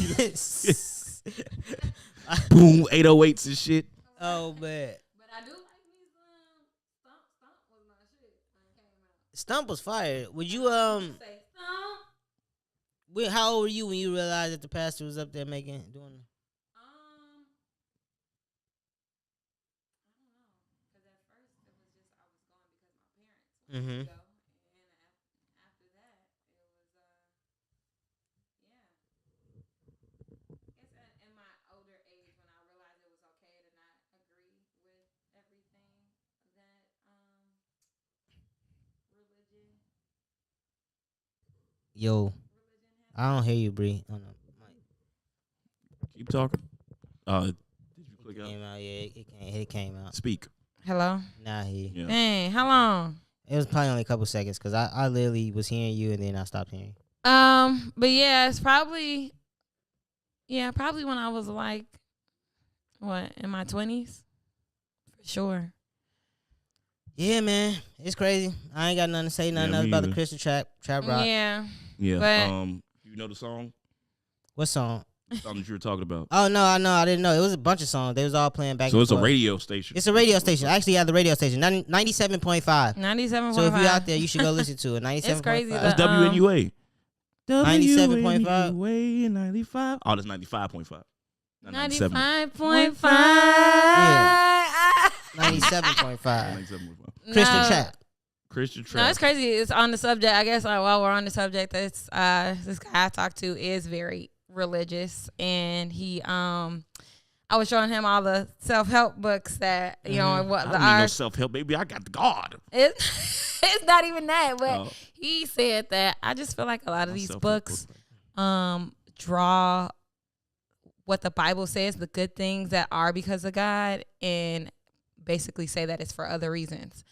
Boom, 808s and shit. Oh man. But I do like these Stump was my shit when it came out. Stump was fire. Would you Say Stump. How old were you when you realized that the pastor was up there doing? I don't know, because at first it was just I was going because my parents wanted me to go, and after that it was It's in my older age when I realized it was okay to not agree with everything that religion. Yo, I don't hear you, Bree. Oh, no. Keep talking. Did you Click out. Came out, yeah, it came out. Speak. Hello. Nah, he. Yeah. Dang, how long? It was probably only a couple seconds because I literally was hearing you and then I stopped hearing. But yeah, it's probably when I was like, what, in my 20s, for sure. Yeah, man, it's crazy. I ain't got nothing to say, nothing else about the Christian trap rock. Yeah. Yeah. But You know the song? What song? The song that you were talking about. Oh no, I didn't know. It was a bunch of songs. They was all playing back. So and it's a forth. radio station. It's a radio station. I actually have the radio station, 97.5. 97.5. So if you're out there, you should go listen to it. 97.5. It's crazy. That's WNUA. 97.5? WNUA 95. Oh, that's 95.5. 95.5. Yeah. 97.5. 97.5. Christian trap. Christian trap. No, it's crazy. It's on the subject. I guess while we're on the subject, it's this guy I talked to is very religious, and he I was showing him all the self-help books that you know and what I the don't need no art. self-help, baby. I got the God. It's not even that, but he said that I just feel like a lot of these books draw what the Bible says, the good things that are because of God, and basically say that it's for other reasons.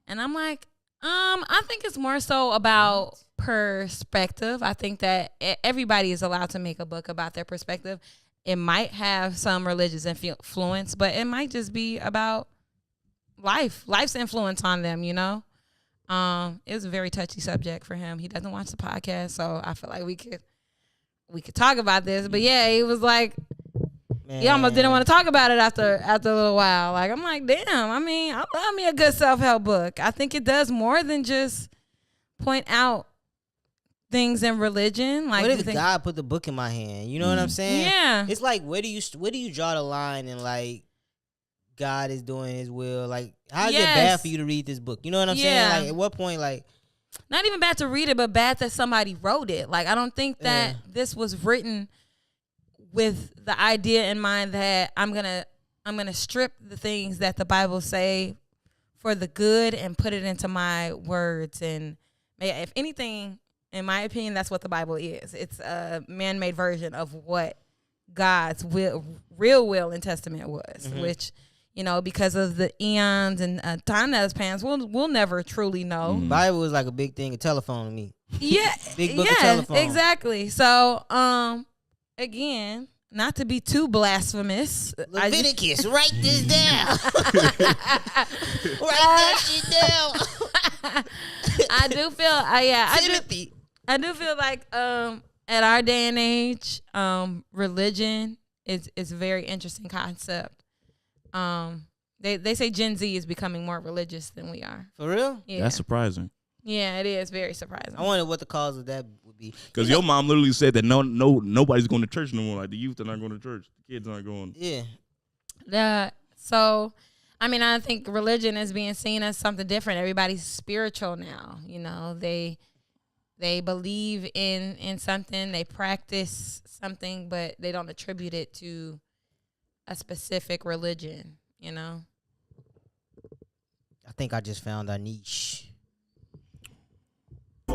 And I'm like, I think it's more so about perspective. I think that everybody is allowed to make a book about their perspective. It might have some religious influence, but it might just be about life's influence on them, you know? It was a very touchy subject for him. He doesn't watch the podcast, so I feel like we could talk about this. But yeah, he was like, he almost didn't want to talk about it after a little while. Like, I'm like, damn, I mean, I love me a good self-help book. I think it does more than just point out things in religion. Like, what if God put the book in my hand? You know what I'm saying? Yeah. It's like, where do you draw the line and like God is doing his will? Like, how is it bad for you to read this book? You know what I'm saying? Like, at what point, like, not even bad to read it, but bad that somebody wrote it. Like, I don't think that this was written with the idea in mind that I'm gonna strip the things that the Bible say for the good and put it into my words. And if anything, in my opinion, that's what the Bible is. It's a man-made version of what God's real will and testament was, which, you know, because of the eons and time that has passed, we'll never truly know. Bible is like a big thing, a telephone to me. Yeah, big book of telephone. Exactly. So, again, not to be too blasphemous, Leviticus, write this down. Write that shit down. I do feel, Timothy. I do feel like, at our day and age, religion is a very interesting concept. They say Gen Z is becoming more religious than we are. For real? Yeah. That's surprising. Yeah, it is very surprising. I wonder what the cause of that would be. Because your mom literally said that nobody's going to church no more. Like, the youth are not going to church. The kids aren't going. Yeah. So, I mean, I think religion is being seen as something different. Everybody's spiritual now. You know, they believe in something, they practice something, but they don't attribute it to a specific religion, you know? I think I just found our niche. I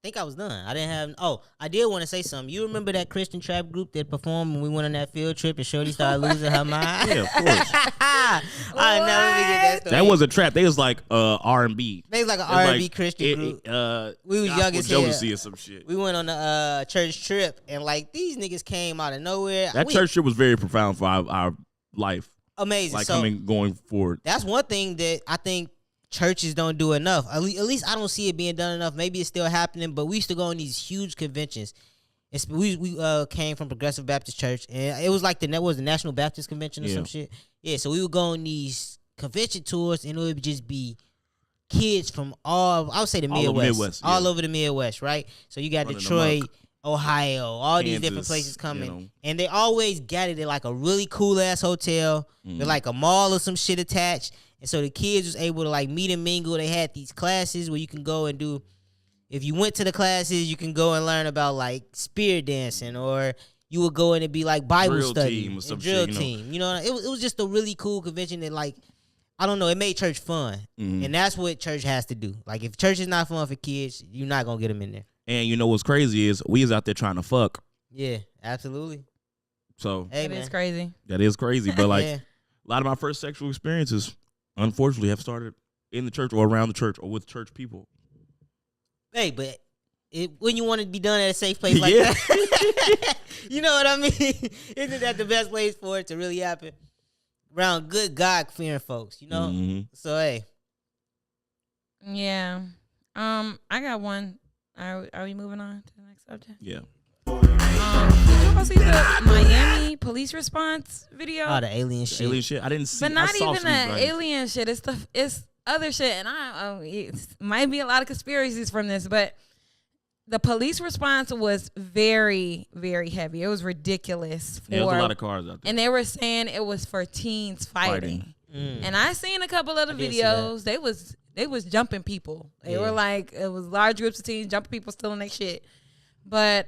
think I was done. I didn't have. Oh, I did want to say something. You remember that Christian trap group that performed when we went on that field trip and Shorty started losing her mind? Yeah, of course. I never forget that story. That was a trap. They was like R&B. They was like an R&B Christian group. We was young as hell. Jodeci or some shit. We went on the church trip and like these niggas came out of nowhere. That church trip was very profound for our life. Amazing. Like, so, going forward. That's one thing that I think churches don't do enough. At least I don't see it being done enough. Maybe it's still happening, but we used to go on these huge conventions. We came from Progressive Baptist Church, and it was like the National Baptist Convention or some shit. Yeah, so we would go on these convention tours, and it would just be kids from I would say the Midwest. All over the Midwest, right? So you got Detroit, Ohio, all Kansas, these different places coming. You know. And they always gathered at like a really cool-ass hotel with like a mall or some shit attached. And so the kids was able to like meet and mingle. They had these classes where you can go and do, if you went to the classes, you can go and learn about like spirit dancing, or you would go in and be like Bible study, team or some drill shit, team. You know, it was just a really cool convention that like, I don't know, it made church fun. And that's what church has to do. Like if church is not fun for kids, you're not going to get them in there. And you know what's crazy is we is out there trying to fuck. Yeah, absolutely. So Hey, That is man. crazy. that is crazy. But like Yeah. a lot of my first sexual experiences, unfortunately, have started in the church or around the church or with church people. Hey, but when you want to be done at a safe place like Yeah. that, you know what I mean? Isn't that the best place for it to really happen? Around good God-fearing folks, you know? Mhm. So, hey. Yeah. I got one. Are we moving on to the next subject? Yeah. Did you all see the Miami police response video? Oh, the alien shit. Alien shit. I didn't see. But not I saw even some, the but I didn't- alien shit. It's other shit, and it might be a lot of conspiracies from this, but the police response was very, very heavy. It was ridiculous. Yeah, there's a lot of cars out there. And they were saying it was for teens fighting. And I seen a couple of the did see videos. They was jumping people. They were like, it was large groups of teens jumping people, stealing their shit. But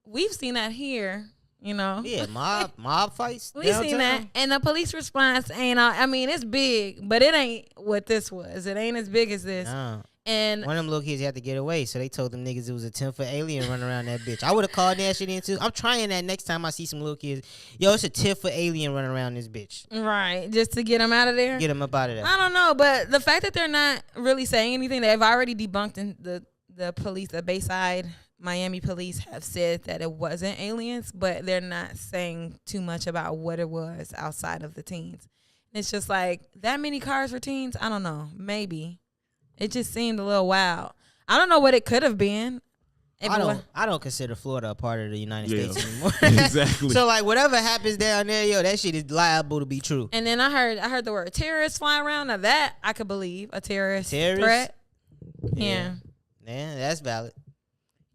we've seen that here. You know, Yeah, mob fights. we seen that, downtown. and the police response ain't. I mean, it's big, but it ain't what this was. It ain't as big as this. Nah. And One of them little kids had to get away, so they told them niggas it was a 10-foot alien running around that bitch. I would have called that shit in too. I'm trying that next time I see some little kids. Yo, it's a 10-foot alien running around this bitch. right, just to get them out of there. Get them up out of there. I don't know, but the fact that they're not really saying anything, they've already debunked in the police, the Bayside Miami police have said that it wasn't aliens, but they're not saying too much about what it was outside of the teens. It's just like that many cars for teens. I don't know. Maybe it just seemed a little wild. I don't know what it could have been. If it was- I don't consider Florida a part of the United States anymore. Exactly. So like whatever happens down there, yo, that shit is liable to be true. And then I heard the word terrorist fly around. Now that I could believe a terrorist threat. Yeah. Yeah, that's valid.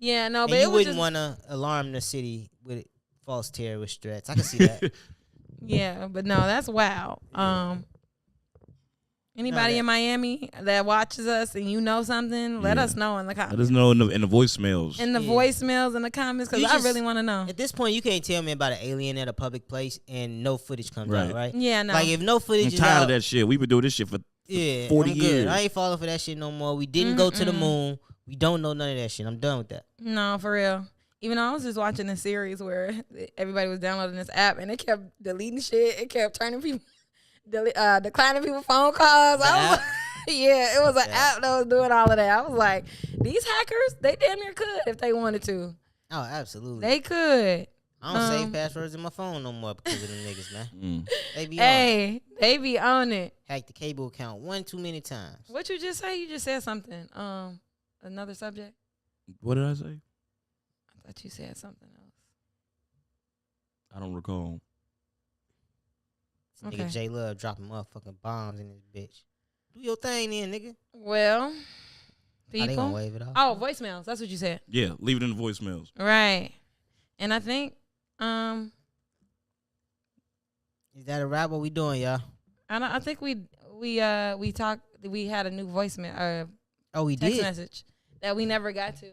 Yeah, no, And but you it was wouldn't just, want to alarm the city with false terrorist threats. I can see that. yeah, but no, that's wild. Anybody that- in Miami that watches us and you know something, let Yeah. us know in the comments. Let us know in the voicemails. In the Yeah. voicemails in the comments, because You I just- really want to know. At this point, you can't tell me about an alien at a public place and no footage comes Right. out, right? Yeah, no. Like if no footage I'm is tired out, of that shit. We've been doing this shit for yeah, 40 I'm good. years. I ain't falling for that shit no more. We didn't go to the moon. We don't know none of that shit. I'm done with that. No, for real. Even though I was just watching a series where everybody was downloading this app and it kept deleting shit. It kept turning people, declining people's phone calls. I was like, yeah, it was an app that was doing all of that. I was like, these hackers, they damn near could if they wanted to. Oh, absolutely. They could. I don't save passwords in my phone no more because of them niggas, man. They be on. Hey, they be on it. Hacked the cable account one too many times. What you just say? You just said something. Another subject? What did I say? I thought you said something else. I don't recall. This Okay. Nigga J Love dropping motherfucking bombs in this bitch. Do your thing then, nigga. Well, How they gonna people. wave it off? Oh, voicemails. That's what you said. Yeah, leave it in the voicemails. Right. And I think Is that a wrap? What we doing, y'all? I think we talked. We had a new voicemail, Oh, we text did. message that we never got to.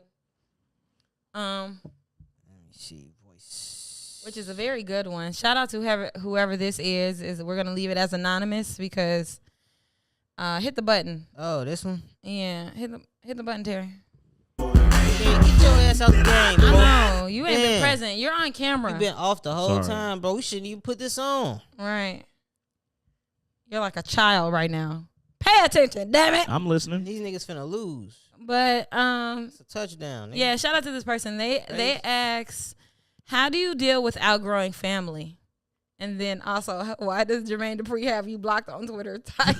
Let me see. Voice. Which is a very good one. Shout out to whoever this is. We're gonna leave it as anonymous because hit the button. Oh, this one. Yeah, hit the button, Terry. Yeah, get your ass out the game, bro. I know you ain't been Yeah. present. You're on camera. You been off the whole Sorry. time, bro. We shouldn't even put this on. Right. You're like a child right now. Pay attention, damn it. I'm listening. These niggas finna lose. But It's a touchdown. Nigga. yeah, shout out to this person. They asked, how do you deal with outgrowing family? And then also, why does Jermaine Dupri have you blocked on Twitter? Well,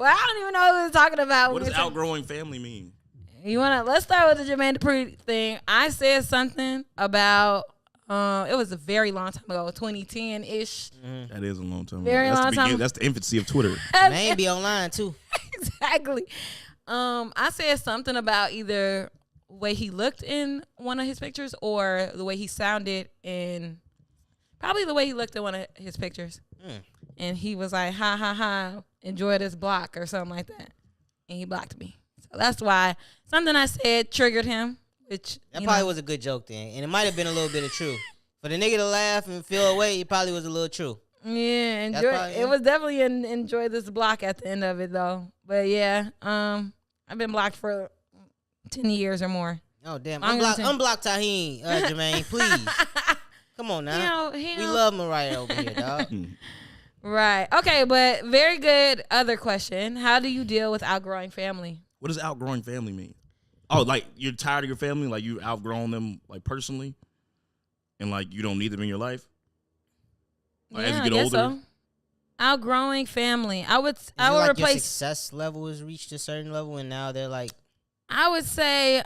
I don't even know who he's talking about. What when does we're outgrowing family mean? let's start with the Jermaine Dupri thing. I said something about it was a very long time ago, 2010-ish. That is a long time. Very That's long the time. That's the infancy of Twitter. Man be online too. Exactly. I said something about either the way he looked in one of his pictures or the way he sounded in, probably the way he looked in one of his pictures. And he was like, ha, ha, ha, enjoy this block or something like that. And he blocked me. So that's why something I said triggered him, which That probably was a good joke then, and it might have been a little bit of truth. For the nigga to laugh and feel away, it probably was a little true. Yeah, That's enjoy. probably- It was definitely enjoy this block at the end of it though. But yeah, I've been blocked for 10 years or more. Oh damn! I'm gonna Unblock Taheen, Jermaine, please. Come on now. He We don't- love Mariah over here, dog. Right. Okay, but very good other question. How do you deal with outgrowing family? What does outgrowing family mean? Oh, like you're tired of your family, like you outgrown them, like personally, and like you don't need them in your life. Like, as you get I guess older, so. Outgrowing family. I would Is it like your replace. success level has reached a certain level, and now they're like, I would say,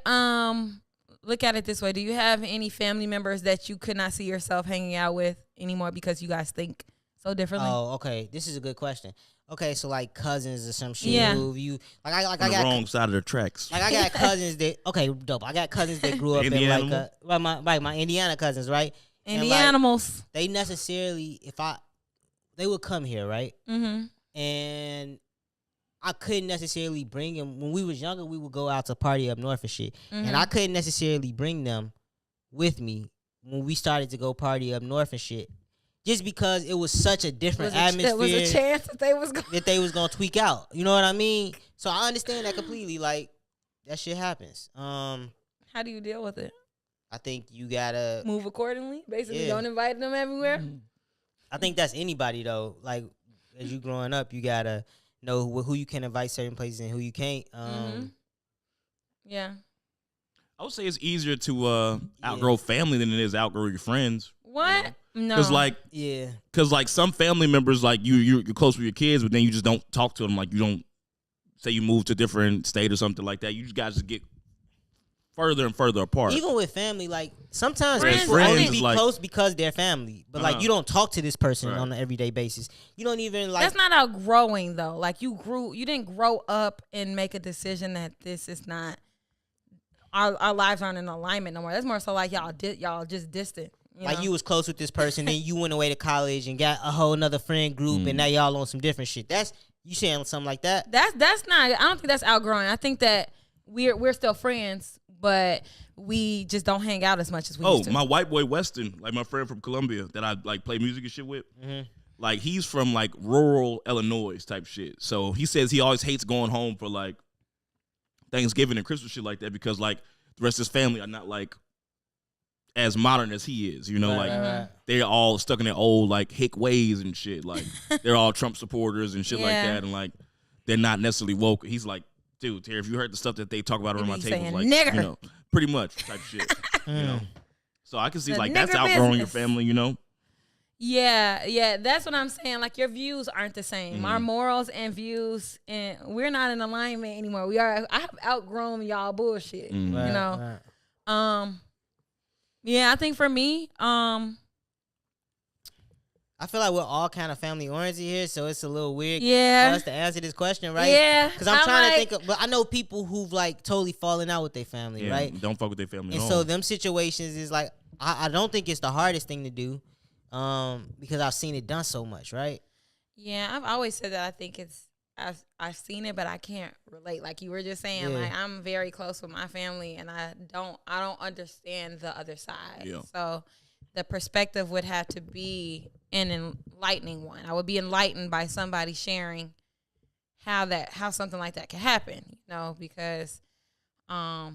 look at it this way. Do you have any family members that you could not see yourself hanging out with anymore because you guys think so differently? oh, okay, this is a good question. Okay, so like cousins or some shit. Yeah. Who you like? I on the got wrong side of the tracks. like I got cousins that dope. I got cousins that grew up in Indiana? like my Indiana cousins, right? And and the like, animals. They necessarily, they would come here, right? Mm-hmm. And I couldn't necessarily bring them. When we was younger, we would go out to party up north and shit. Mm-hmm. And I couldn't necessarily bring them with me when we started to go party up north and shit. Just because it was such a different atmosphere. There was a chance that they was going. That they was gonna tweak out. You know what I mean? So I understand that completely. Like, that shit happens. How do you deal with it? I think you gotta Move accordingly. Basically, Yeah. don't invite them everywhere. I think that's anybody though. Like, as you growing up, you gotta know who you can invite certain places and who you can't. Yeah. I would say it's easier to outgrow family than it is outgrow your friends. What? No. Because Yeah. like some family members, like you're close with your kids, but then you just don't talk to them. Like you don't say you move to a different state or something like that. You just guys just get further and further apart. Even with family, like sometimes Friends, people only friends be is like- close because they're family. But like you don't talk to this person Right. on an everyday basis. You don't even like That's not outgrowing though. Like you didn't grow up and make a decision that this is not our lives aren't in alignment no more. That's more so like y'all just distant. like know? you was close with this person, then you went away to college and got a whole nother friend group, and now y'all on some different shit. That's you saying something like that? That's not. I don't think that's outgrowing. I think that we're still friends, but we just don't hang out as much as we used to. My white boy Weston, like my friend from Columbia that I like play music and shit with. Like he's from like rural Illinois type shit. So he says he always hates going home for like Thanksgiving and Christmas shit like that because like the rest of his family are not like as modern as he is, you know, Right. they're all stuck in their old like hick ways and shit. Like they're all Trump supporters and shit like Yeah. that, and like they're not necessarily woke. He's like, dude, Terry, if you heard the stuff that they talk about around my He's table, saying like nigger. you know, pretty much type shit, you know. So I can see The like that's nigger outgrowing your business. family, you know. Yeah, that's what I'm saying. Like your views aren't the same. Our morals and views, and we're not in alignment anymore. I have outgrown y'all bullshit. You know. Right. Yeah, I think for me, I feel like we're all kind of family oriented here, so it's a little weird Yeah. for us to answer this question, right? Yeah, Because I'm I'm trying to like- think of, but I know people who've like totally fallen out with their family, Yeah, right? don't fuck with their family. And at so all. them situations is like, I don't think it's the hardest thing to do, because I've seen it done so much, right? yeah, I've always said that. I think I've seen it, but I can't relate. Like you were just saying, Yeah. like I'm very close with my family, and I don't understand the other side. Yeah. So the perspective would have to be an enlightening one. I would be enlightened by somebody sharing how something like that can happen. You know, because I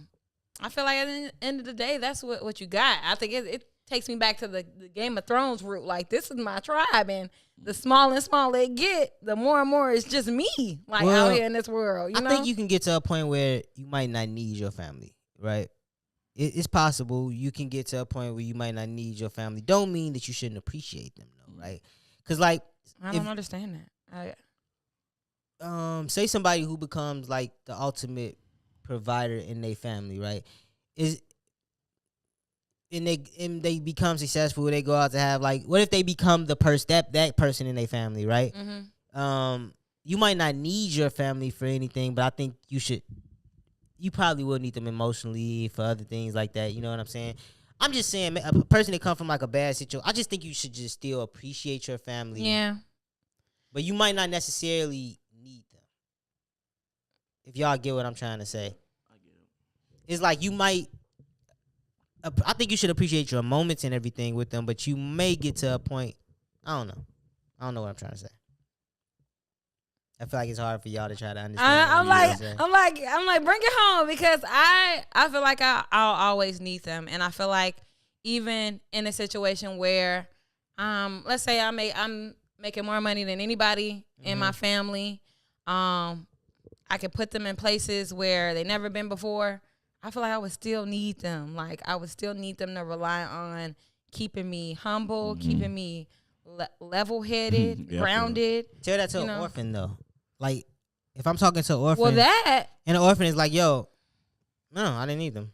feel like at the end of the day, that's what you got. I think it takes me back to the Game of Thrones route. Like, this is my tribe, and the smaller and smaller it get, the more and more it's just me, like, Well, out here in this world. You know? I think you can get to a point where you might not need your family, right? It's possible you can get to a point where you might not need your family. Don't mean that you shouldn't appreciate them, though, right? Because, like, I don't understand that. say somebody who becomes like the ultimate provider in their family, right? And they become successful. They go out to have like, what if they become the that person in their family, right? Mm-hmm. You might not need your family for anything, but I think you probably will need them emotionally for other things like that. You know what I'm saying? I'm just saying, a person that come from like a bad situation, I just think you should just still appreciate your family. Yeah. But you might not necessarily need them. If y'all get what I'm trying to say. I get it. It's like you might, I think you should appreciate your moments and everything with them, but you may get to a point, I don't know what I'm trying to say. I feel like it's hard for y'all to try to understand. I'm what I'm trying to like, say. bring it home, because I feel like I'll always need them, and I feel like even in a situation where, let's say I'm making more money than anybody in my family, I could put them in places where they never been before. I feel like I would still need them. Like, I would still need them to rely on keeping me humble, keeping me level-headed, grounded. Tell that to an orphan, though. Like, if I'm talking to an orphan, and an orphan is like, yo, no, I didn't need them.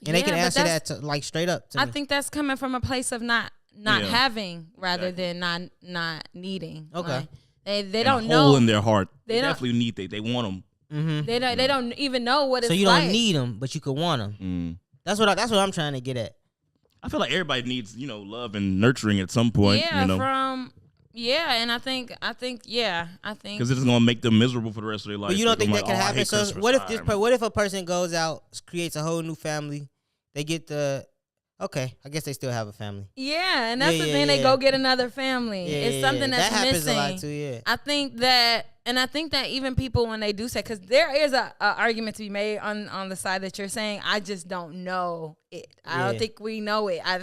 And they can answer that like straight up to me. I think that's coming from a place of not having rather than not needing. Okay. Like, they don't know. Hole in their heart. They definitely need they want them. Mm-hmm. They don't even know what it's like. So you don't need them, but you could want them. Mm. That's what I'm trying to get at. I feel like everybody needs, love and nurturing at some point. Yeah, and I think because it's gonna make them miserable for the rest of their life. But you don't think that can happen? So what if a person goes out, creates a whole new family, they get I guess they still have a family. Yeah, and that's the thing. They go get another family. It's something that's that happens missing. A lot too. Yeah, I think that even people when they do say, because there is a argument to be made on the side that you're saying, I just don't know it. I don't think we know it. I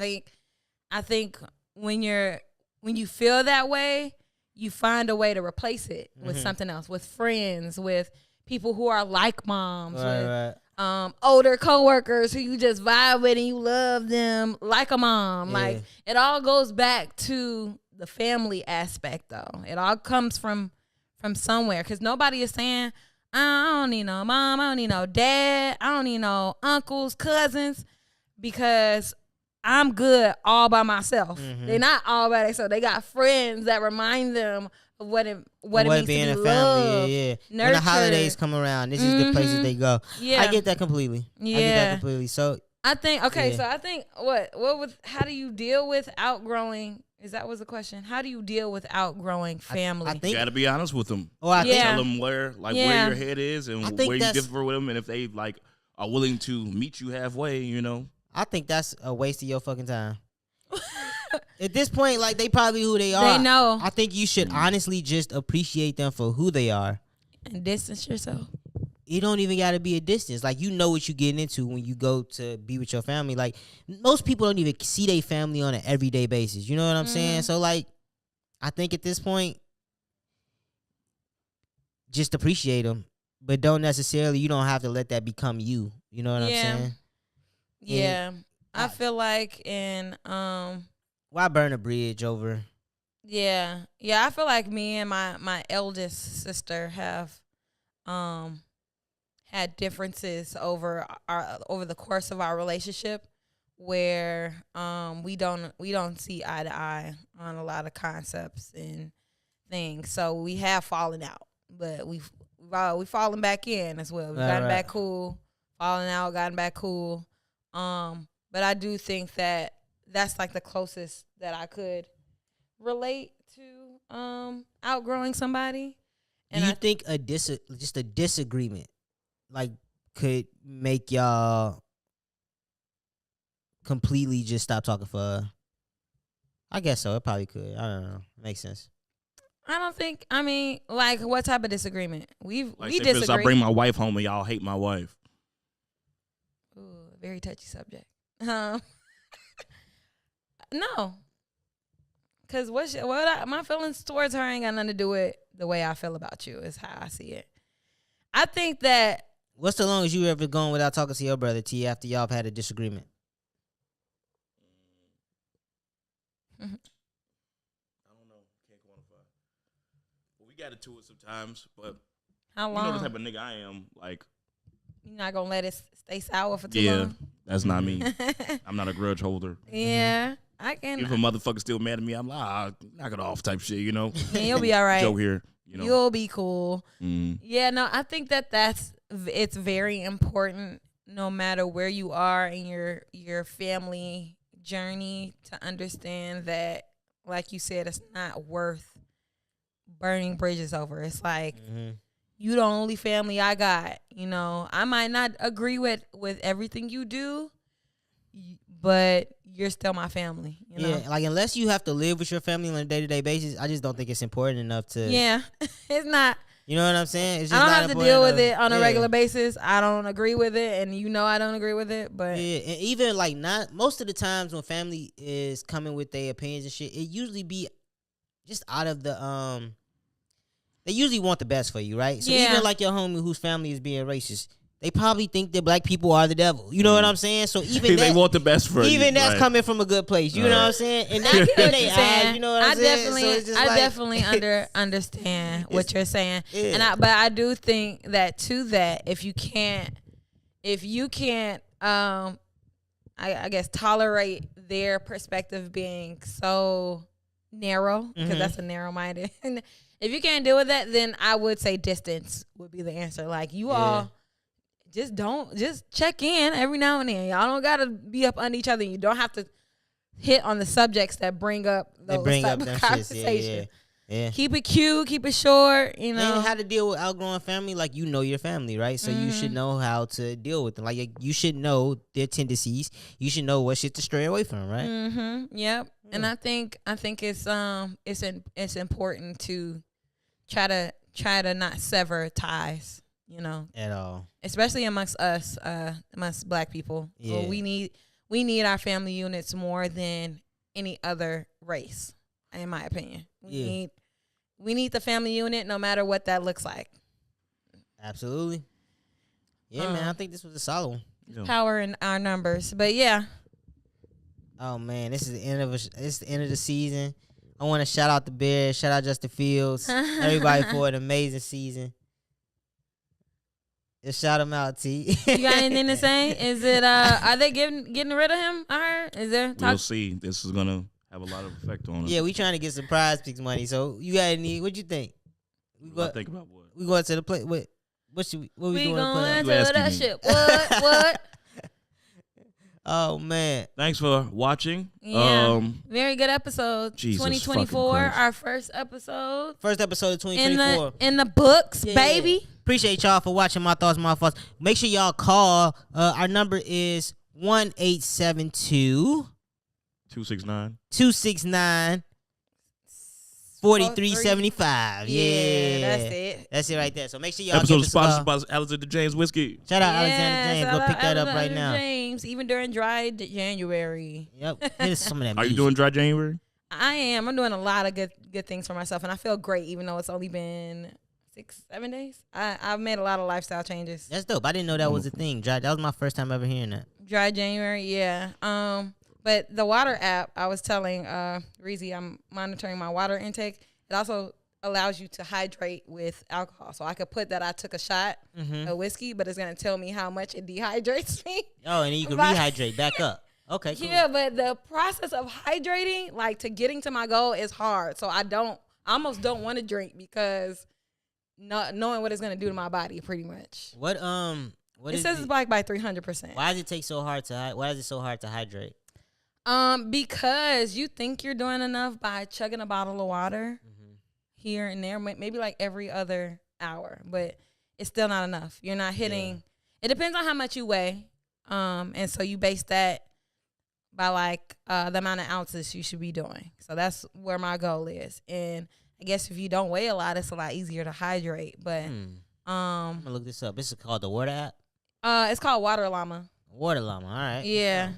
think when you feel that way, you find a way to replace it with something else, with friends, with people who are like moms, older coworkers who you just vibe with and you love them like a mom. Like, it all goes back to the family aspect, though. It all comes from somewhere, because nobody is saying, I don't need no mom, I don't need no dad, I don't need no uncles, cousins, because I'm good all by myself. They're not all by themselves. They got friends that remind them of what it means to be in a loved, family. Yeah. nurtured. When the holidays come around, this is the places they go. Yeah. I get that completely. So I think how do you deal with outgrowing? Is that was the question? How do you deal with outgrowing family? I think you got to be honest with them. I tell them where your head is and where you differ with them, and if they are willing to meet you halfway, I think that's a waste of your fucking time. At this point, like, they probably who they are. They know. I think you should honestly just appreciate them for who they are. And distance yourself. It don't even got to be a distance. Like, you know what you're getting into when you go to be with your family. Like, most people don't even see their family on an everyday basis. You know what I'm saying? So, like, I think at this point, just appreciate them. But you don't have to let that become you. You know what I'm saying? Yeah. I feel like why burn a bridge over? Yeah. I feel like me and my eldest sister have had differences over the course of our relationship, where we don't see eye to eye on a lot of concepts and things. So we have fallen out, but we've fallen back in as well. We've gotten back cool, fallen out, gotten back cool. But I do think that that's like the closest that I could relate to outgrowing somebody. And do you think just a disagreement like could make y'all completely just stop talking for? I guess so. It probably could. I don't know. Makes sense. I mean, like, what type of disagreement? We disagree. I bring my wife home and y'all hate my wife. Ooh, very touchy subject. No, because my feelings towards her ain't got nothing to do with the way I feel about you. Is how I see it. I think that. What's the longest you ever gone without talking to your brother, T, after y'all have had a disagreement? I don't know. Can't quantify. But we got into it sometimes. But how long? You know the type of nigga I am. Like, you're not gonna let it stay sour for too long. Yeah, that's not me. I'm not a grudge holder. Yeah, I can. If a motherfucker still mad at me, I'm like, knock it off, type shit. Yeah, you'll be all right. Joe here. You'll be cool. Yeah, no, I think it's very important, no matter where you are in your family journey, to understand that, like you said, it's not worth burning bridges over. It's like, you the only family I got. I might not agree with everything you do, but you're still my family. Yeah, like, unless you have to live with your family on a day-to-day basis, I just don't think it's important enough to. Yeah, it's not. You know what I'm saying? It's I just don't not have to deal with important it on a yeah. regular basis. I don't agree with it, and I don't agree with it. But Yeah, and even like not most of the times when family is coming with their opinions and shit, it usually be just out of the they usually want the best for you, right? So Yeah. even like your homie whose family is being racist, they probably think that black people are the devil. You know what I'm saying? So even they that, want the best for you. even that's right. coming from a good place. You know what I'm saying? And I get in what they you're eyes, saying. you know what I'm saying? So it's just I like- definitely understand what you're saying, Yeah. but I do think that if you can't, I guess tolerate their perspective being so narrow, because that's a narrow-minded. If you can't deal with that, then I would say distance would be the answer. Like you all. Just check in every now and then. Y'all don't gotta be up under each other. You don't have to hit on the subjects that bring up those type of them conversation. shits. Yeah. Keep it cute, keep it short. You know, And how to deal with outgrowing family, like you know your family, right? So you should know how to deal with them. Like you should know their tendencies. You should know what shit to stray away from, right? Yep. Yeah. And I think it's important to try to not sever ties. You know, At all. especially amongst us, amongst black people. Yeah. We need our family units more than any other race, in my opinion. We need the family unit no matter what that looks like. Absolutely. Yeah, man. I think this was a solid one. Yeah. Power in our numbers, but yeah. Oh man, this is the end of the season. I want to shout out the Bears, shout out Justin Fields, everybody for an amazing season. Just shout them out, T. You got anything to say? Is it are they getting rid of him? I heard. Is there We'll see. This is gonna have a lot of effect on us. Yeah, we trying to get some prize picks money. So you got any? What you think? Think about what? We going to the play. What we we doing? going To to You that asking me. shit? What? oh man, Thanks for watching. Yeah. Very good episode. Jesus 2024, fucking Christ. our first episode first episode of 2024. in the books, Yeah. baby. Appreciate y'all for watching My Thoughts, My Thoughts. Make sure y'all call. Our number is 1-872 269. 269 4375. Yeah, that's it. That's it right there. So make sure y'all Episode give us a sponsored call. by Alexander James Whiskey. Shout out Yes, Alexander James. I Go love pick that up right Alexander now. James, even during dry January. Yep. Hit us some of that Are you music. doing dry January? I am. I'm doing a lot of good things for myself, and I feel great, even though it's only been 6-7 days. I've made a lot of lifestyle changes. That's dope. I didn't know that was a thing. That was my first time ever hearing that. Dry January, yeah. But the water app, I was telling Reezy, I'm monitoring my water intake. It also allows you to hydrate with alcohol. So I could put that I took a shot of whiskey, but it's gonna tell me how much it dehydrates me. Oh, and then you can But- rehydrate back up. Okay, cool. Yeah, but the process of hydrating, like to getting to my goal, is hard. So I almost don't want to drink because not knowing what it's gonna do to my body, pretty much. What It says it's like by 300%. Why does it take so hard to why is it so hard to hydrate? Because you think you're doing enough by chugging a bottle of water here and there, maybe like every other hour, but it's still not enough. You're not hitting. It depends on how much you weigh, and so you base that by like the amount of ounces you should be doing. So that's where my goal is. And I guess if you don't weigh a lot, it's a lot easier to hydrate. But I'm gonna look this up. This is called the Water app. it's called Water Llama. Water Llama. All right. Yeah.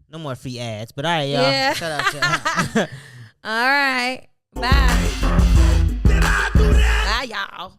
No more free ads. But all right, y'all. Yeah. Shout out to All right. Bye. Bye, y'all.